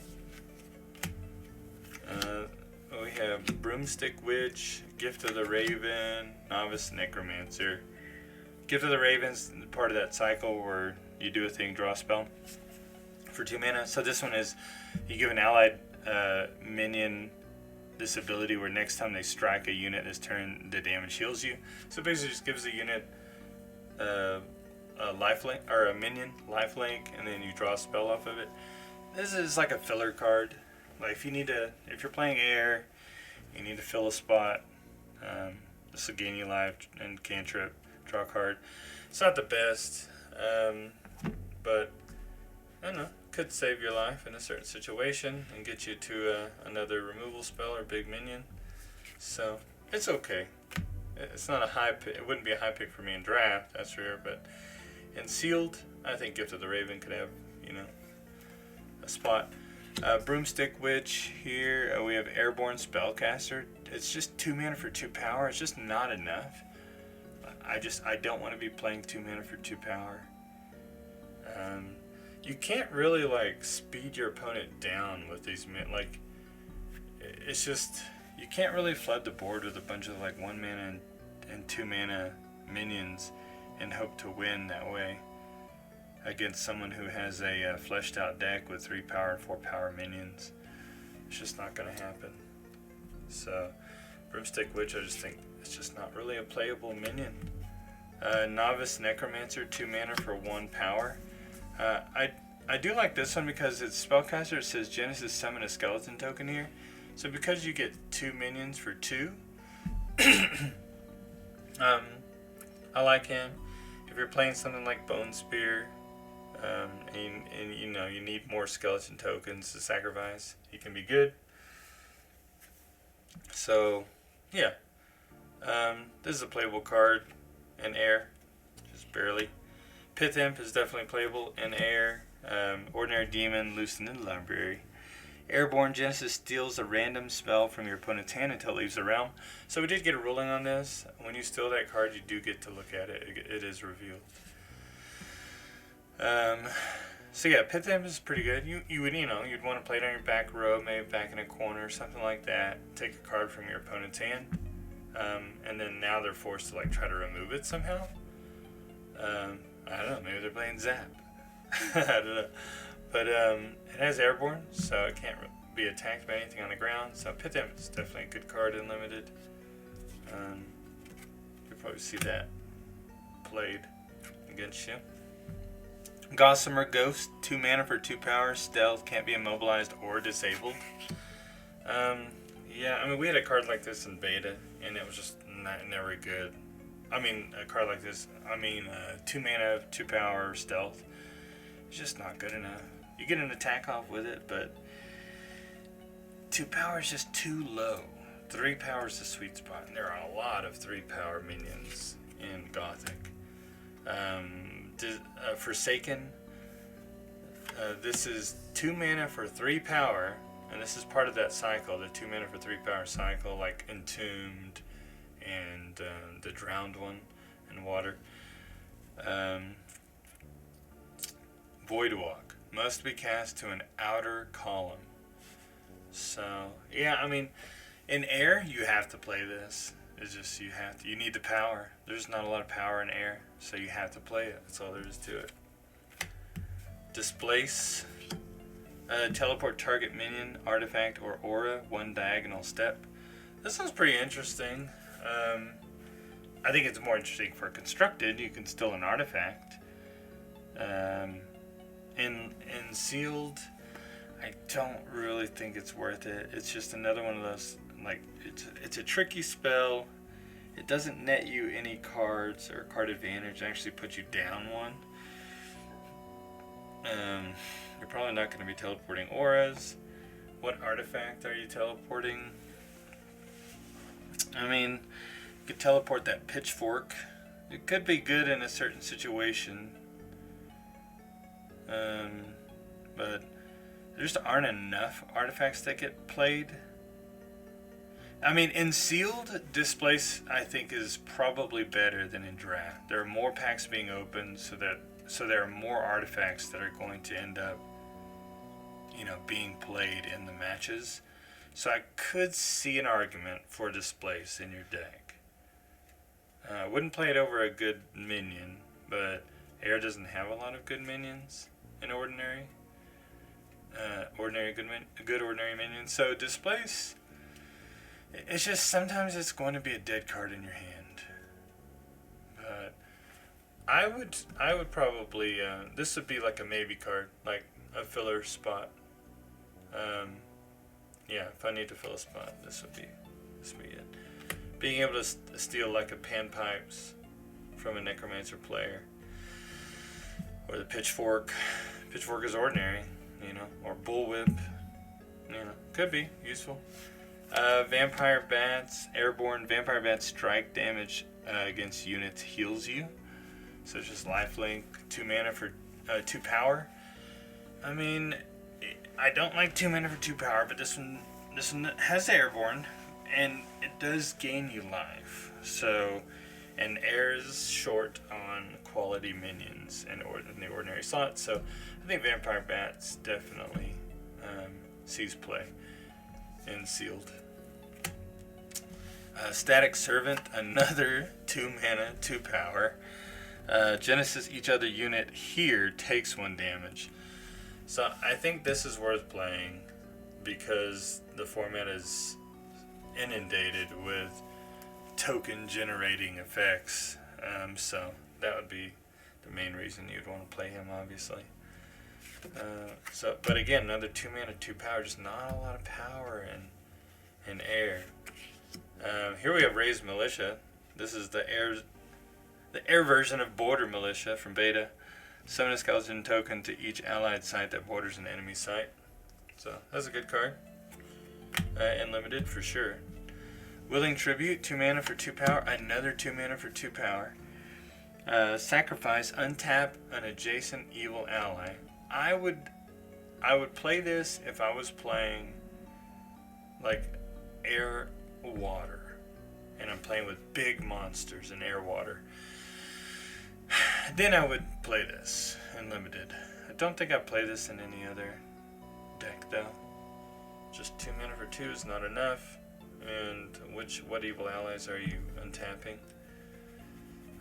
Speaker 1: We have Broomstick Witch, Gift of the Raven, Novice Necromancer. Gift of the Raven's part of that cycle where you do a thing, draw a spell for 2 mana. So this one is, you give an allied minion this ability where next time they strike a unit this turn, the damage heals you. So basically just gives the unit a lifelink, or a minion lifelink, and then you draw a spell off of it. This is like a filler card. Like if you're playing air, you need to fill a spot. This will gain you life and cantrip, draw a card. It's not the best, but I don't know, could save your life in a certain situation and get you to another removal spell or big minion. So it's okay. It's not a high pick. It wouldn't be a high pick for me in draft, that's for sure. But in sealed, I think Gift of the Raven could have, a spot. Broomstick Witch here. We have Airborne Spellcaster. It's just 2 mana for 2 power. It's just not enough. I don't want to be playing 2 mana for 2 power. You can't really like speed your opponent down with these like it's just you can't really flood the board with a bunch of like 1 mana and 2 mana minions and hope to win that way against someone who has a fleshed out deck with 3 power and 4 power minions. It's just not going to happen. So Broomstick Witch, I just think it's just not really a playable minion. Novice Necromancer, 2 mana for 1 power. I do like this one because it's Spellcaster. It says Genesis summon a skeleton token here. So because you get 2 minions for 2, I like him. If you're playing something like Bone Spear, and you know you need more skeleton tokens to sacrifice, he can be good. So yeah, this is a playable card in air, just barely. Pith Imp is definitely playable in air. Ordinary Demon, Loosened in the Library. Airborne Genesis steals a random spell from your opponent's hand until it leaves the realm. So we did get a ruling on this. When you steal that card, you do get to look at it. It is revealed. So yeah, Pith Imp is pretty good. You'd want to play it on your back row, maybe back in a corner or something like that. Take a card from your opponent's hand, and then now they're forced to like try to remove it somehow. I don't know. Maybe they're playing Zap. I don't know. But it has Airborne, so it can't be attacked by anything on the ground. So Pith Imp is definitely a good card in Limited. You'll probably see that played against you. Gossamer Ghost, 2 mana for 2 power, stealth, can't be immobilized or disabled. Yeah, I mean, we had a card like this in beta, and it was just never good. I mean, a card like this, 2 mana, 2 power, stealth, it's just not good enough. You get an attack off with it, but 2 power is just too low. 3 power is the sweet spot, and there are a lot of 3 power minions in Gothic. Forsaken, this is 2 mana for 3 power, and this is part of that cycle, the 2 mana for 3 power cycle, like Entombed and the Drowned one in water. Voidwalk must be cast to an outer column. So yeah, I mean, in air you have to play this. It's just you need the power. There's not a lot of power in air, so you have to play it. That's all there is to it. Displace. Teleport target minion, artifact, or aura 1 diagonal step. This one's pretty interesting. I think it's more interesting for constructed. You can steal an artifact. In sealed, I don't really think it's worth it. It's just another one of those, like, it's a tricky spell. It doesn't net you any cards or card advantage. It actually puts you down 1. You're probably not going to be teleporting auras. What artifact are you teleporting? I mean, you could teleport that pitchfork. It could be good in a certain situation. But there just aren't enough artifacts that get played. I mean, in sealed, Displace I think is probably better than in draft. There are more packs being opened, so there are more artifacts that are going to end up, being played in the matches. So I could see an argument for Displace in your deck. I wouldn't play it over a good minion, but Air doesn't have a lot of good minions in ordinary. Good ordinary minions. So Displace, it's just sometimes it's going to be a dead card in your hand. But I would probably this would be like a maybe card, like a filler spot. Yeah, if I need to fill a spot, this would be it. Being able to steal like a Panpipes from a Necromancer player, or the Pitchfork. Pitchfork is ordinary, or Bullwhip, could be useful. Vampire Bats, Airborne Vampire Bats strike damage against units heals you. So it's just lifelink, 2 mana for 2 power. I mean, I don't like 2 mana for 2 power, but this one has Airborne, and it does gain you life. So and air is short on quality minions in the ordinary slot, so I think Vampire Bats definitely sees play in sealed. Static Servant, another 2 mana, 2 power. Genesis, each other unit here takes 1 damage. So I think this is worth playing because the format is inundated with token generating effects. So that would be the main reason you'd want to play him, obviously. But again, another 2 mana, 2 power, just not a lot of power in air. Here we have Raised Militia. This is the air version of Border Militia from beta. Summon a skeleton token to each allied site that borders an enemy site. So that's a good card. And limited for sure. Willing Tribute, 2 mana for 2 power. Another 2 mana for 2 power. Sacrifice, untap an adjacent evil ally. I would play this if I was playing like air water, and I'm playing with big monsters in air water. Then I would play this in limited. I don't think I play this in any other deck though. Just 2 mana for 2 is not enough. And what evil allies are you untapping?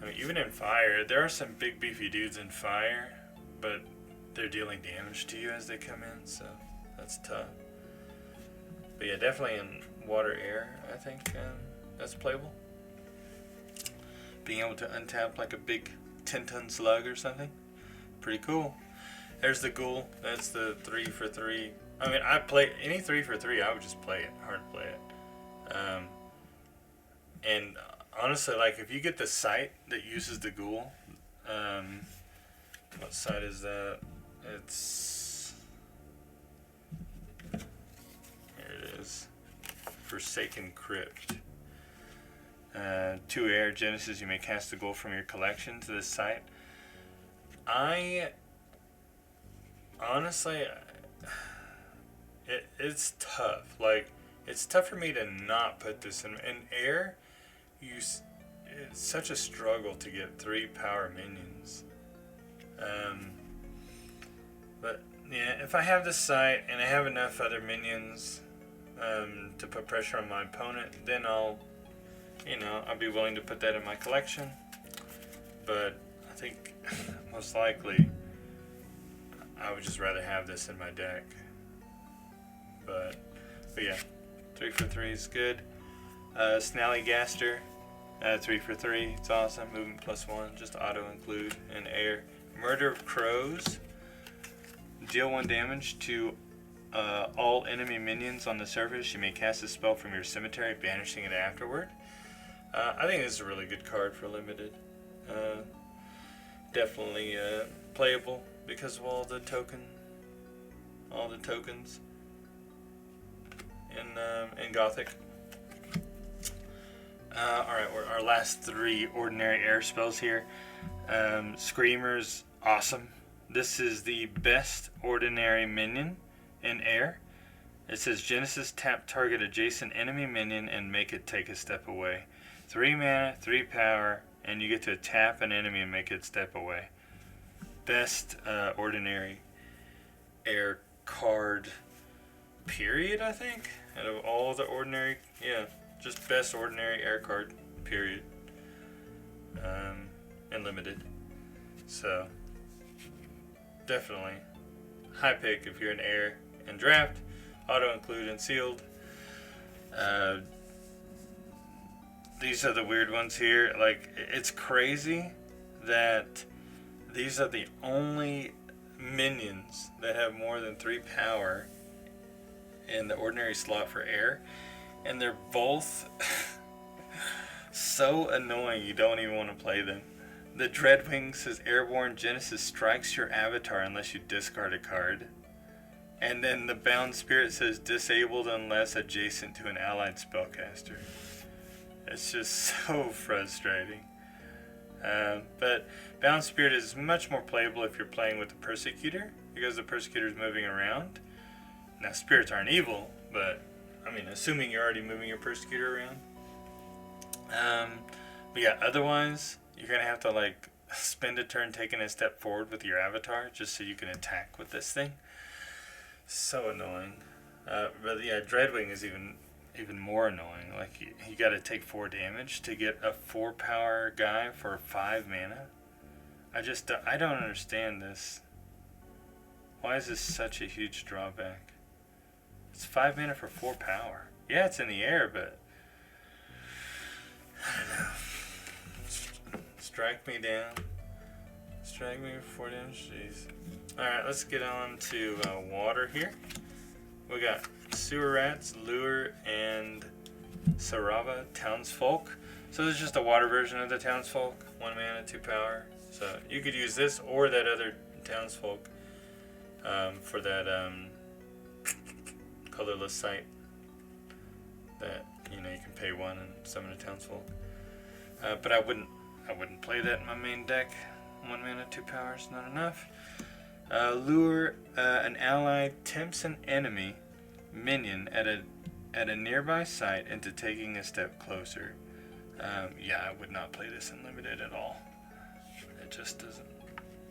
Speaker 1: I mean, even in fire, there are some big beefy dudes in fire, but they're dealing damage to you as they come in, so that's tough. But yeah, definitely in water air, I think that's playable. Being able to untap like a big 10-ton slug or something, pretty cool. There's the ghoul. That's the 3 for 3. I mean, I play any 3 for 3. I would just play it, hard play it. And honestly, like if you get the site that uses the ghoul, what site is that? It's here. It is Forsaken Crypt. 2 air Genesis. You may cast the ghoul from your collection to this site. I honestly, it's tough. Like it's tough for me to not put this in air. It's such a struggle to get 3 power minions. But yeah, if I have this site and I have enough other minions to put pressure on my opponent, then I'll be willing to put that in my collection. But I think most likely I would just rather have this in my deck. But yeah, 3 for 3 is good. Snallygaster, 3 for 3. It's awesome. Movement +1, just auto include in air. Murder of Crows. Deal 1 damage to all enemy minions on the surface. You may cast a spell from your cemetery, banishing it afterward. I think this is a really good card for limited. Definitely playable because of all the tokens in Gothic. Alright, our last 3 ordinary air spells here. Screamer's awesome. This is the best ordinary minion in air. It says Genesis, tap target adjacent enemy minion and make it take a step away. 3 mana, 3 power, and you get to tap an enemy and make it step away. Best ordinary air card, period, I think. Out of all the ordinary, yeah, just best ordinary air card, period. And limited. So, definitely high pick if you're in air and draft. Auto include and sealed. These are the weird ones here. Like, it's crazy that these are the only minions that have more than 3 power in the ordinary slot for air, and they're both so annoying you don't even want to play them. The Dreadwing says Airborne Genesis strikes your avatar unless you discard a card. And then the Bound Spirit says disabled unless adjacent to an allied spellcaster. It's just so frustrating. But Bound Spirit is much more playable if you're playing with the Persecutor, because the Persecutor is moving around. Now, spirits aren't evil, but I mean, assuming you're already moving your Persecutor around. But yeah, otherwise, you're going to have to like spend a turn taking a step forward with your avatar just so you can attack with this thing. So annoying. But yeah, Dreadwing is even more annoying. Like you got to take 4 damage to get a 4 power guy for 5 mana. I don't understand this. Why is this such a huge drawback? It's 5 mana for 4 power. Yeah, it's in the air, but I don't know. Strike me down. Strike me for 4 damage. Jeez. Alright, let's get on to water here. We got Sewer Rats, Lure, and Sarava, Townsfolk. So this is just a water version of the Townsfolk. 1 mana, 2 power. So you could use this or that other Townsfolk for that colorless site that you can pay 1 and summon a Townsfolk. But I wouldn't play that in my main deck. 1 mana, 2 power is not enough. Lure, an ally tempts an enemy minion at a nearby site into taking a step closer. Yeah, I would not play this in limited at all. It just doesn't.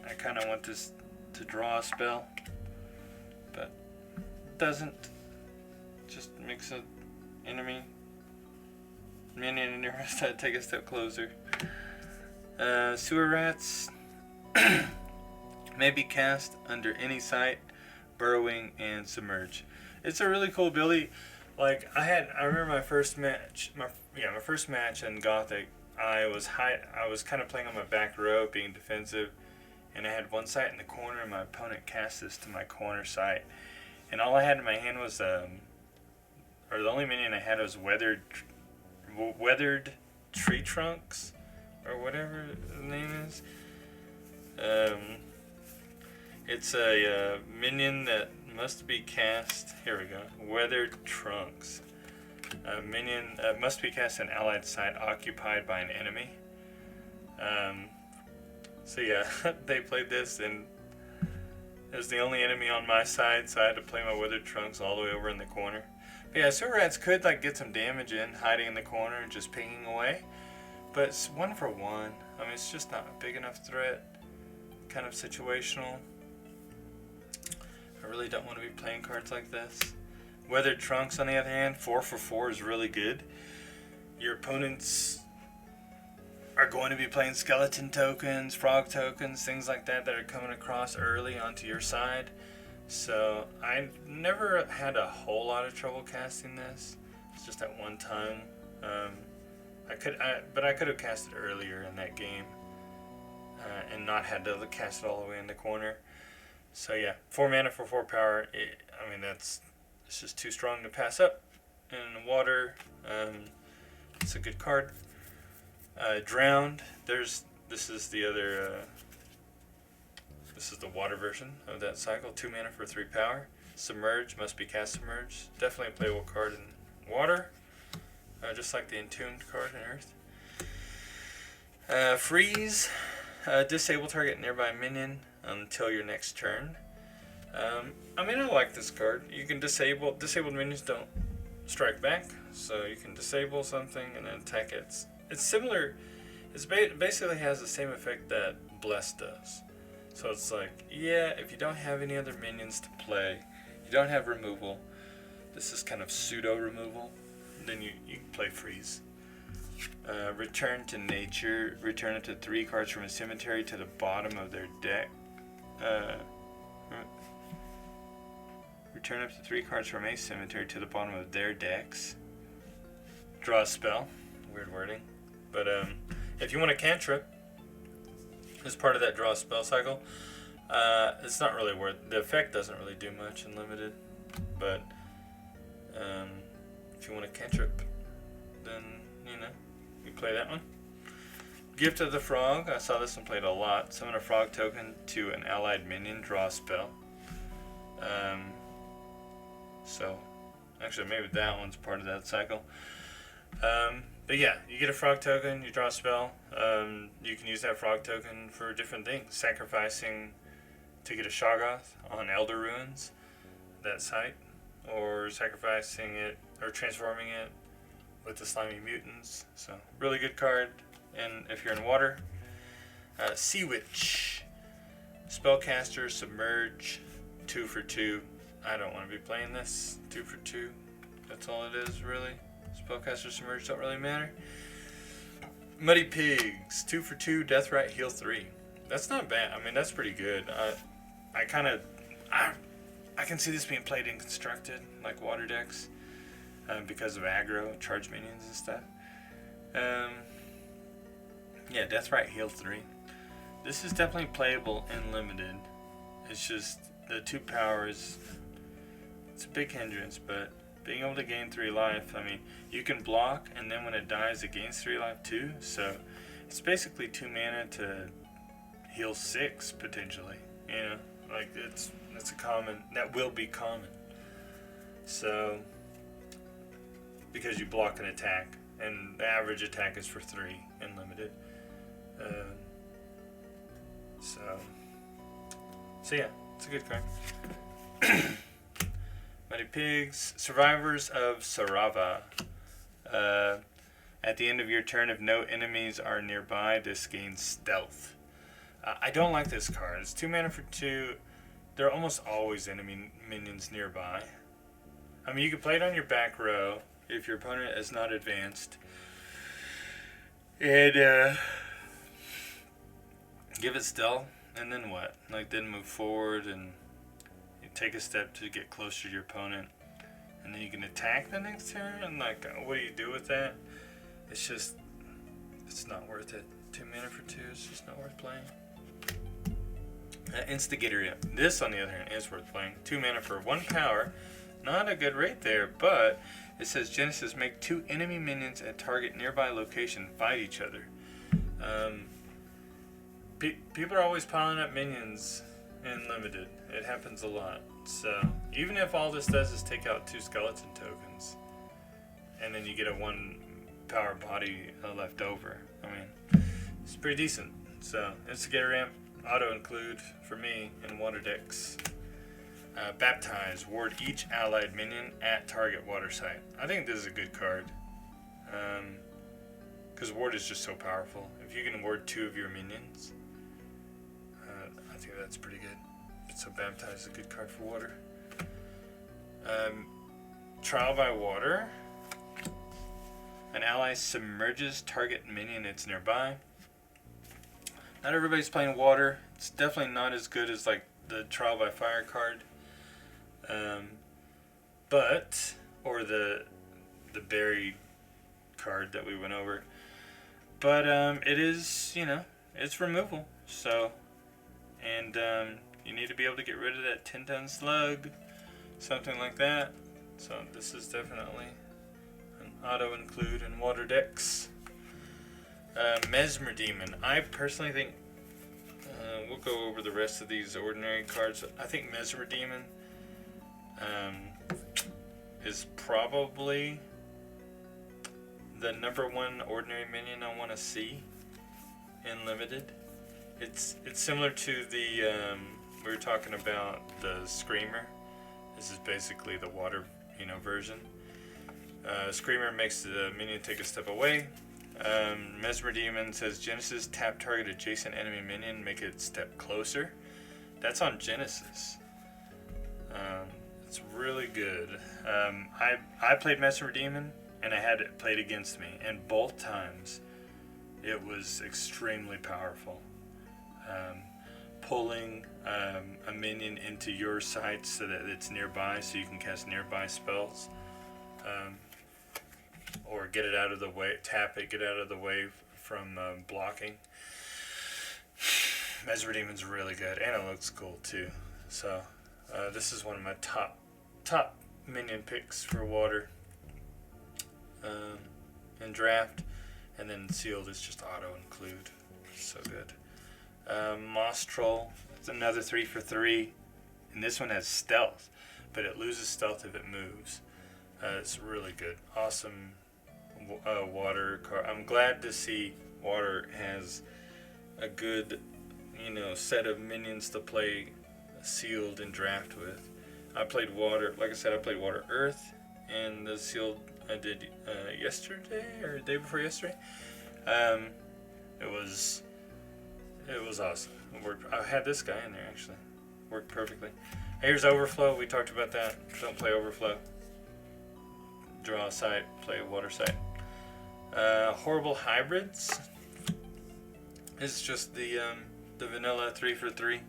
Speaker 1: I kind of want this to draw a spell, but it doesn't. Just makes an enemy minion at a nearby site take a step closer. Sewer Rats may be cast under any site, burrowing, and submerge. It's a really cool ability. Like I remember my first match in Gothic. I was kind of playing on my back row, being defensive, and I had one site in the corner, and my opponent cast this to my corner site, and all I had in my hand was or the only minion I had was weathered tree trunks, or whatever the name is. It's a minion that must be cast. Here we go. Weathered Trunks. A minion must be cast an allied site occupied by an enemy. So yeah, they played this, and it was the only enemy on my side, so I had to play my Weathered Trunks all the way over in the corner. But yeah, Sewer Rats could like get some damage in, hiding in the corner and just pinging away. But it's 1 for 1. I mean, it's just not a big enough threat. Kind of situational. I really don't want to be playing cards like this. Weathered Trunks, on the other hand, 4 for 4 is really good. Your opponents are going to be playing skeleton tokens, frog tokens, things like that are coming across early onto your side. So I never had a whole lot of trouble casting this. It's just at one time. I could have cast it earlier in that game and not had to cast it all the way in the corner. So yeah, 4 mana for 4 power. It's just too strong to pass up. And water, it's a good card. Drowned. This is the water version of that cycle. 2 mana for 3 power. Submerge, must be cast submerge. Definitely a playable card in water. Just like the Entombed card in Earth. Freeze. Disable target nearby minion until your next turn. I like this card. You can disabled minions don't strike back, so you can disable something and then attack it. It's similar. It basically has the same effect that Bless does. So it's like, yeah, if you don't have any other minions to play, you don't have removal. This is kind of pseudo removal. Then you can play Freeze. Return to nature. Return up to 3 cards from a cemetery to the bottom of their deck. Return up to 3 cards from a cemetery to the bottom of their decks. Draw a spell. Weird wording. But if you want a cantrip as part of that draw a spell cycle, it's not really worth. The effect doesn't really do much in limited. But if you want a cantrip, then you play that one. Gift of the Frog. I saw this one played a lot. Summon a frog token to an allied minion. Draw a spell. So, actually, maybe that one's part of that cycle. But yeah, you get a frog token, you draw a spell. You can use that frog token for different things. Sacrificing to get a Shoggoth on Elder Ruins, that site. Or sacrificing it, or transforming it with the Slimy Mutants. So, really good card. and if you're in water. Sea Witch, Spellcaster, Submerge, 2 for 2. I don't want to be playing this. 2 for 2. That's all it is, really. Spellcaster, Submerge don't really matter. Muddy Pigs, 2 for 2, Deathrite, heal 3. That's not bad. I mean, that's pretty good. I can see this being played in constructed, like water decks, because of aggro, charge minions and stuff. Yeah, Deathrite, heal 3. This is definitely playable in limited. It's just the 2 powers. It's a big hindrance, but being able to gain 3 life, I mean, you can block, and then when it dies, it gains 3 life too. So it's basically 2 mana to heal 6 potentially. You know, like that's a common, that will be common. So because you block an attack, and the average attack is for 3 in limited. So yeah, it's a good card. Muddy Pigs, Survivors of Sarava. At the end of your turn, if no enemies are nearby, this gains stealth. I don't like this card. It's 2 mana for 2. There are almost always enemy minions nearby. I mean, you can play it on your back row if your opponent is not advanced. And give it stealth, and then what? Like, then move forward and you take a step to get closer to your opponent, and then you can attack the next turn. And like, what do you do with that? It's just, it's not worth it. 2 mana for 2 is just not worth playing. Instigator. This, on the other hand, is worth playing. 2 mana for 1 power. Not a good rate there, but it says Genesis, make 2 enemy minions at target nearby location fight each other. People are always piling up minions in limited. It happens a lot. So even if all this does is take out 2 skeleton tokens, and then you get a 1 power body left over, I mean, it's pretty decent. So Instigator ramp, auto include for me in water decks. Baptize, ward each allied minion at target water site. I think this is a good card. Because ward is just so powerful. If you can ward 2 of your minions, I think that's pretty good. So Baptize is a good card for water. Trial by water. An ally submerges target minion that's nearby. Not everybody's playing water. It's definitely not as good as like the Trial by Fire card. Or the buried card that we went over. But it is, you know, it's removal. So, and you need to be able to get rid of that 10-ton slug, something like that. So this is definitely an auto include in water decks. Mesmer Demon. I personally think we'll go over the rest of these ordinary cards. I think Mesmer Demon is probably the #1 ordinary minion I want to see in limited. It's similar to the we were talking about the Screamer. This is basically the water, version. Screamer makes the minion take a step away. Mesmer Demon says Genesis, tap target adjacent enemy minion, make it step closer. That's on Genesis. It's really good. I played Mesmer Demon and I had it played against me, and both times it was extremely powerful. Pulling a minion into your sight so that it's nearby, so you can cast nearby spells, or get it out of the way, tap it, get out of the way from blocking. Mesmer Demon's really good, and it looks cool too. So this is one of my top minion picks for water in draft, and then sealed is just auto include. So good. Moss Troll, it's another 3 for 3, and this one has stealth, but it loses stealth if it moves. It's really good. Awesome water card. I'm glad to see water has a good, set of minions to play sealed in draft with. I played water, like I said, I played water earth, and the sealed I did yesterday or the day before yesterday. It was awesome. It worked. I had this guy in there actually. Worked perfectly. Here's Overflow. We talked about that. Don't play Overflow. Draw a site. Play a water site. Horrible Hybrids. It's just the vanilla 3 for 3.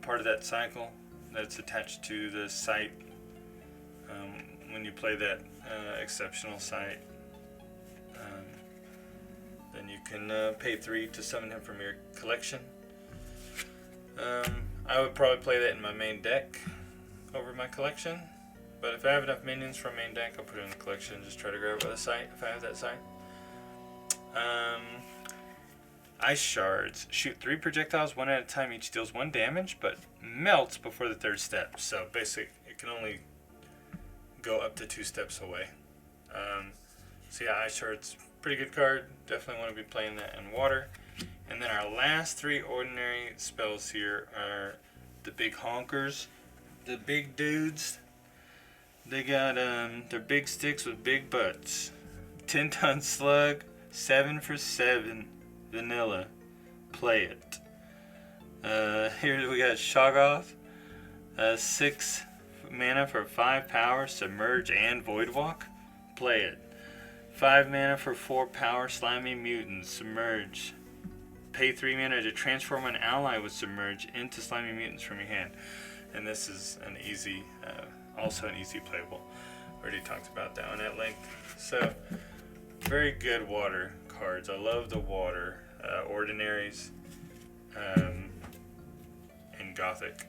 Speaker 1: Part of that cycle that's attached to the site. When you play that exceptional site, then you can pay 3 to summon him from your collection. I would probably play that in my main deck over my collection, but if I have enough minions from main deck, I'll put it in the collection and just try to grab it with a site if I have that site. Ice Shards. Shoot 3 projectiles one at a time. Each deals 1 damage, but melts before the 3rd step. So basically, it can only go up to 2 steps away. So yeah, Ice Shards, pretty good card. Definitely want to be playing that in water. And then our last 3 ordinary spells here are the big honkers, the big dudes. They got they're big sticks with big butts. 10-ton slug, 7 for 7, vanilla. Play it. Here we got Shoggoth, 6 mana for 5 power, submerge and voidwalk. Play it. 5 mana for 4 power, slimy mutant, submerge. Pay 3 mana to transform an ally with submerge into slimy mutants from your hand. And this is an easy, also an easy playable. Already talked about that one at length. So, very good water cards. I love the water ordinaries in Gothic.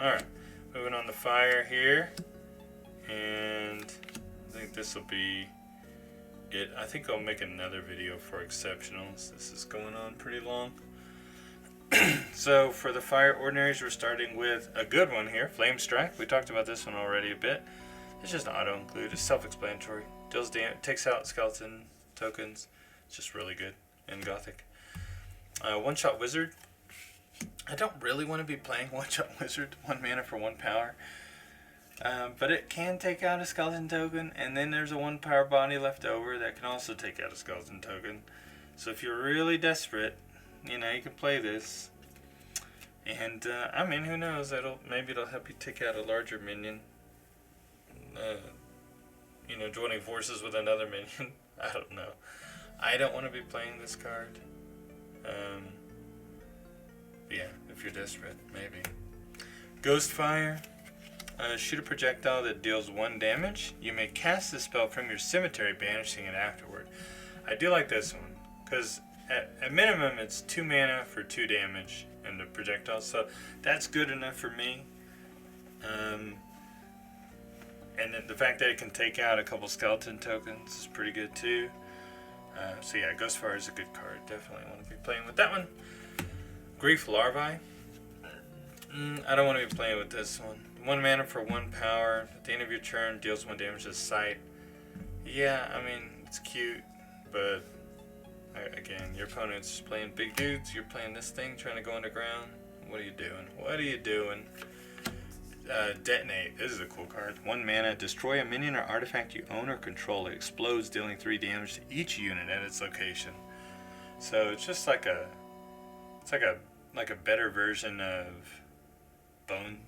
Speaker 1: Alright, moving on to fire here. And I think this will be it. I think I'll make another video for exceptionals. This is going on pretty long. So for the fire ordinaries, we're starting with a good one here, Flame Strike. We talked about this one already a bit. It's just an auto include. It's self-explanatory. Deals damage, takes out skeleton tokens. It's just really good in Gothic. One-shot wizard. I don't really want to be playing one-shot wizard. 1 mana for 1 power. But it can take out a skeleton token, and then there's a 1 power body left over that can also take out a skeleton token. So if you're really desperate, you know, you can play this. And I mean, who knows? Maybe it'll help you take out a larger minion. You know, joining forces with another minion. I don't know. I don't want to be playing this card. But yeah, if you're desperate, maybe. Ghostfire. Shoot a projectile that deals 1 damage. You may cast this spell from your cemetery, banishing it afterward. I do like this one, because at minimum it's 2 mana for 2 damage and the projectile, so that's good enough for me. And then the fact that it can take out a couple skeleton tokens is pretty good too. So yeah, Ghostfire is a good card. Definitely want to be playing with that one. Grief Larvae. I don't want to be playing with this one. 1 mana for 1 power. At the end of your turn, deals 1 damage to the site. Yeah, I mean, it's cute, but again, your opponent's playing big dudes. You're playing this thing, trying to go underground. What are you doing? What are you doing? Detonate. This is a cool card. 1 mana. Destroy a minion or artifact you own or control. It explodes, dealing 3 damage to each unit at its location. So it's just like a, it's like a better version of Bone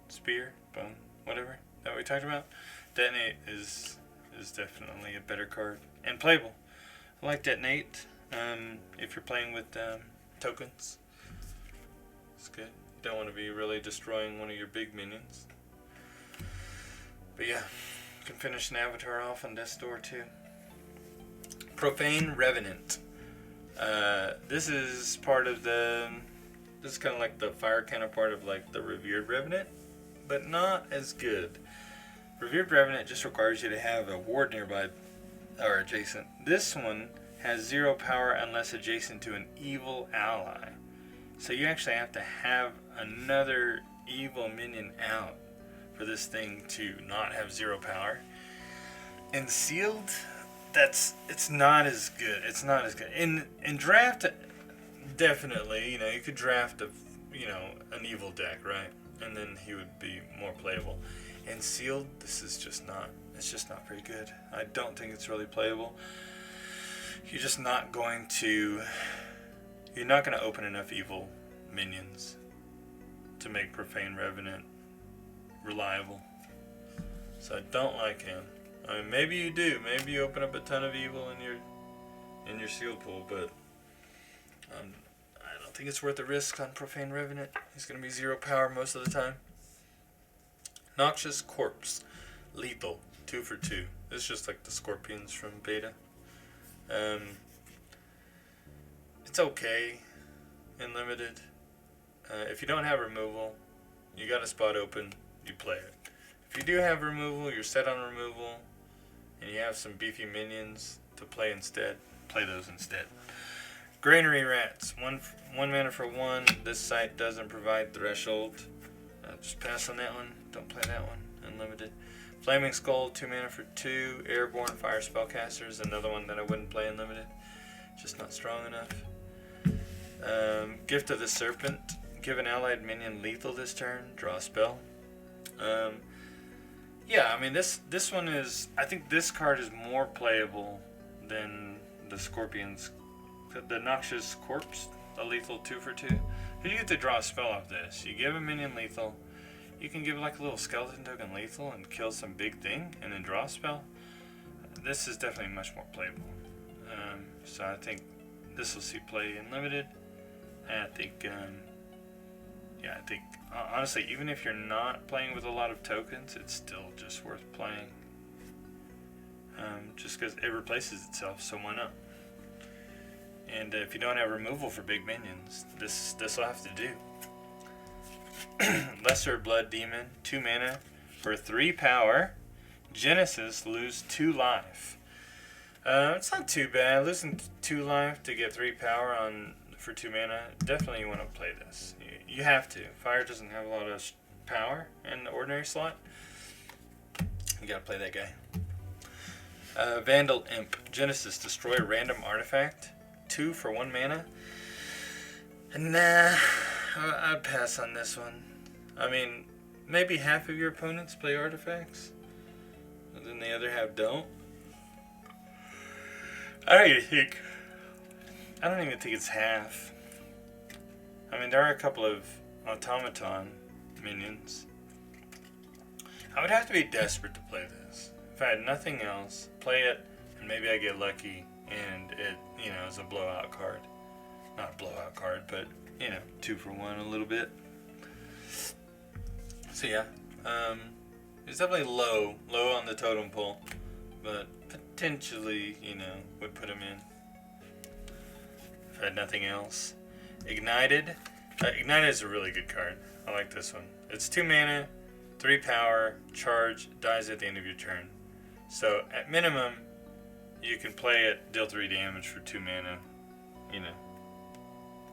Speaker 1: Spear, Bone, whatever that we talked about. Detonate is definitely a better card and playable. I like Detonate if you're playing with tokens. It's good. You don't want to be really destroying one of your big minions. But yeah, you can finish an avatar off on Death's Door too. Profane Revenant. This is part of the. This is kind of like the fire counterpart of like the Revered Revenant, but not as good. Revered Revenant just requires you to have a ward nearby or adjacent. This one has 0 power unless adjacent to an evil ally. So you actually have to have another evil minion out for this thing to not have 0 power. And sealed, it's not as good. It's not as good. In draft, definitely, you know, you could draft an evil deck, right? And then he would be more playable. And sealed, it's just not very good. I don't think it's really playable. you're just not going to, you're not going to open enough evil minions to make Profane Revenant reliable. So I don't like him. I mean, maybe you do. Maybe you open up a ton of evil in your sealed pool, but I don't think it's worth the risk on Profane Revenant. He's going to be 0 power most of the time. Noxious Corpse. Lethal. 2 for 2. This is just like the Scorpions from Beta. It's okay in Limited. If you don't have removal, you got a spot open, you play it. If you do have removal, you're set on removal, and you have some beefy minions to play instead, play those instead. Granary Rats, one mana for 1. This site doesn't provide Threshold. Just pass on that one. Don't play that one. Unlimited. Flaming Skull, 2 mana for 2. Airborne Fire Spellcaster is another one that I wouldn't play in Limited. Just not strong enough. Gift of the Serpent. Give an allied minion lethal this turn. Draw a spell. Yeah, I mean this one is. I think this card is more playable than the Scorpions. The Noxious Corpse, a lethal 2 for 2. You get to draw a spell off this. You give a minion lethal. You can give like a little skeleton token lethal and kill some big thing and then draw a spell. This is definitely much more playable. So I think this will see play in Limited. And I think, honestly, even if you're not playing with a lot of tokens, it's still just worth playing. Just because it replaces itself, so why not? And if you don't have removal for big minions, this will have to do. Lesser Blood Demon, 2 mana for 3 power. Genesis, lose 2 life. It's not too bad. Losing 2 life to get 3 power for 2 mana. Definitely you want to play this. You have to. Fire doesn't have a lot of power in the ordinary slot. You gotta play that guy. Vandal Imp. Genesis, destroy a random artifact. 2 for 1 mana. Nah, I'd pass on this one. I mean, maybe half of your opponents play artifacts, and then the other half don't. I don't even think it's half. I mean, there are a couple of automaton minions. I would have to be desperate to play this. If I had nothing else, play it, and maybe I get lucky, and it, is a blowout card. Not a blowout card, but, 2 for 1 a little bit. So yeah, it's definitely low on the totem pole, but potentially, would put him in. If I had nothing else. Ignited. Ignited is a really good card. I like this one. It's 2 mana, 3 power, charge, dies at the end of your turn. So at minimum, you can play it, deal 3 damage for 2 mana.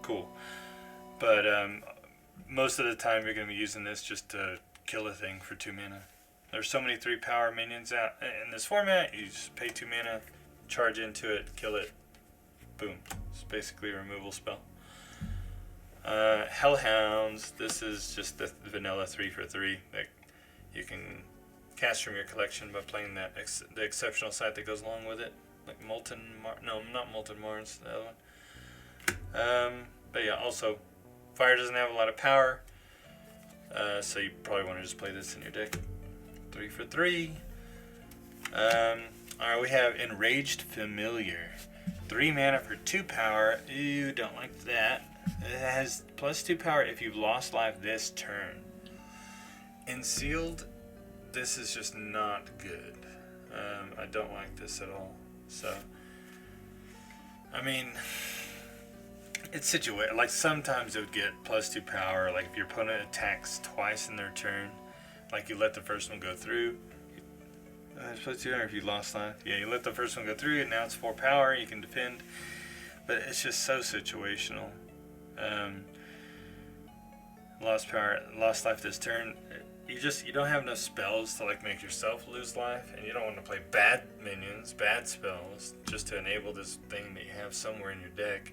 Speaker 1: Cool. But most of the time you're going to be using this just to kill a thing for 2 mana. There's so many 3 power minions out in this format. You just pay 2 mana, charge into it, kill it, boom. It's basically a removal spell. Hellhounds. This is just the vanilla 3 for 3 that you can cast from your collection by playing the exceptional site that goes along with it, like not Molten Mars, the other one. But yeah, also fire doesn't have a lot of power, so you probably want to just play this in your deck. 3 for 3. Alright, we have Enraged Familiar. 3 mana for 2 power. Ew, don't like that. It has plus 2 power if you've lost life this turn. In Sealed, this is just not good. I don't like this at all. So, I mean, it's situated. Like sometimes it would get plus 2 power. Like if your opponent attacks twice in their turn, like you let the first one go through. It's plus 2, or if you lost life, yeah, you let the first one go through, and now it's 4 power. You can defend, but it's just so situational. Lost power, lost life this turn. You don't have enough spells to like make yourself lose life, and you don't want to play bad minions, bad spells, just to enable this thing that you have somewhere in your deck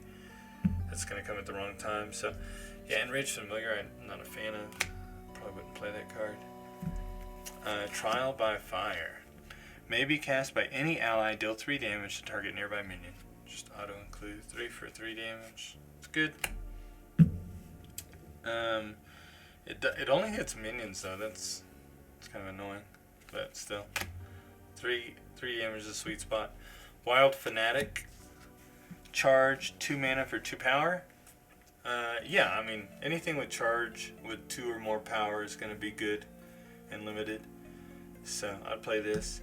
Speaker 1: that's going to come at the wrong time. So, yeah, Enraged Familiar, I'm not a fan of. Probably wouldn't play that card. Trial by Fire. May be cast by any ally, deal 3 damage to target nearby minion. Just auto include 3 for 3 damage. It's good. It only hits minions though. It's kind of annoying, but still. 3 damage is a sweet spot. Wild Fanatic. Charge, 2 mana for 2 power. Yeah, I mean, anything with charge with 2 or more power is going to be good and limited. So I'd play this,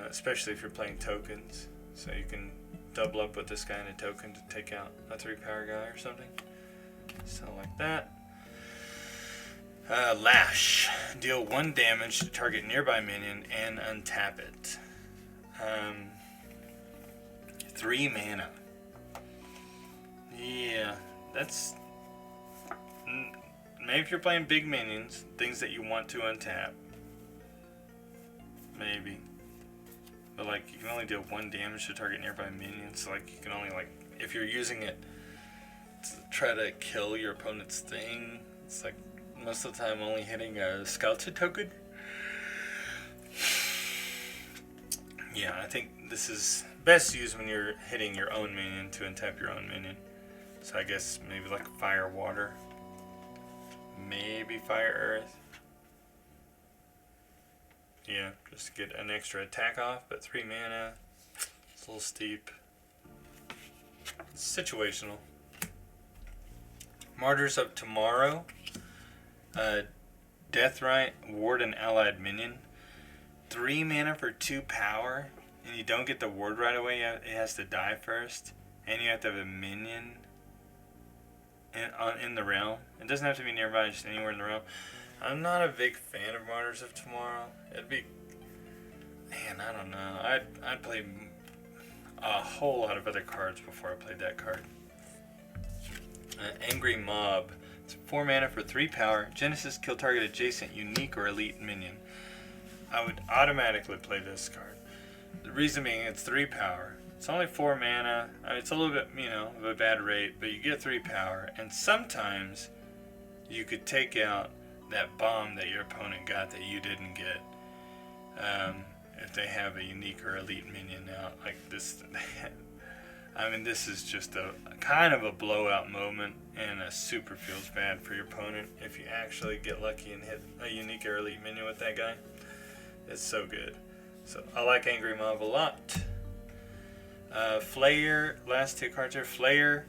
Speaker 1: especially if you're playing tokens. So you can double up with this guy in a token to take out a 3 power guy or something. So like that. Lash. Deal 1 damage to target nearby minion and untap it. 3 mana. Yeah, that's... Maybe if you're playing big minions, things that you want to untap. Maybe. But like, you can only deal 1 damage to target nearby minions. So like, you can only like, if you're using it to try to kill your opponent's thing, it's like most of the time only hitting a skeleton token. Yeah, I think this is best used when you're hitting your own minion to untap your own minion. So I guess maybe like fire, water. Maybe fire, earth. Yeah, just to get an extra attack off, but 3 mana. It's a little steep. It's situational. Martyrs of Tomorrow. Deathrite, ward an allied minion. 3 mana for 2 power, and you don't get the ward right away. It has to die first, and you have to have a minion in the realm. It doesn't have to be nearby, just anywhere in the realm. I'm not a big fan of Martyrs of Tomorrow. It'd be, man, I don't know. I'd play a whole lot of other cards before I played that card. Angry Mob. It's 4 mana for 3 power. Genesis, kill target adjacent, unique, or elite minion. I would automatically play this card. The reason being, it's 3 power. It's only 4 mana. I mean, it's a little bit, of a bad rate, but you get 3 power. And sometimes you could take out that bomb that your opponent got that you didn't get. If they have a unique or elite minion out like this. I mean, this is just a kind of a blowout moment, and it super feels bad for your opponent if you actually get lucky and hit a unique or elite minion with that guy. It's so good. So I like Angry Mob a lot. Flayer, last 2 cards here. Flayer,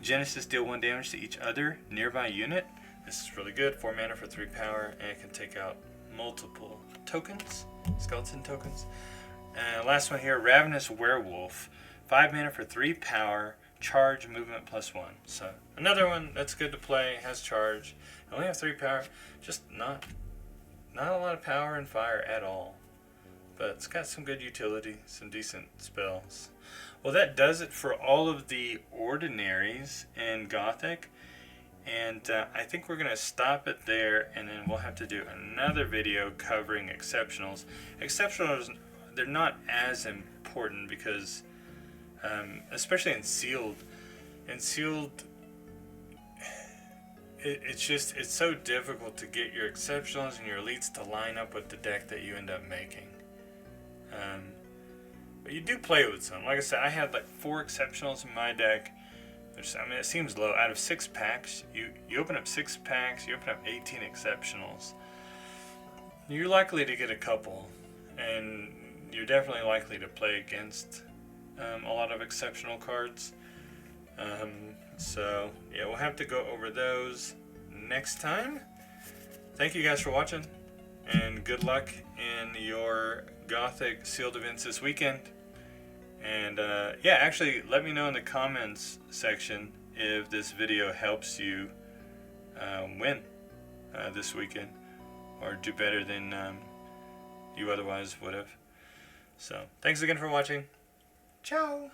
Speaker 1: Genesis, deal 1 damage to each other nearby unit. This is really good. 4 mana for 3 power, and it can take out multiple tokens, skeleton tokens. Last one here, Ravenous Werewolf. 5 mana for 3 power, charge, movement +1. So another one that's good to play, has charge. I only have 3 power, just not a lot of power and fire at all. But it's got some good utility, some decent spells. Well, that does it for all of the ordinaries in Gothic. And I think we're going to stop it there, and then we'll have to do another video covering exceptionals. Exceptionals, they're not as important because, especially in sealed, it's so difficult to get your exceptionals and your elites to line up with the deck that you end up making. But you do play with some. Like I said, I had like 4 exceptionals in my deck. It seems low. Out of 6 packs, you open up 6 packs, you open up 18 exceptionals. You're likely to get a couple, and you're definitely likely to play against a lot of exceptional cards. So, yeah, we'll have to go over those next time. Thank you guys for watching, and good luck in your Gothic sealed events this weekend. And yeah, actually, let me know in the comments section if this video helps you win this weekend, or do better than you otherwise would have. So, thanks again for watching. Ciao!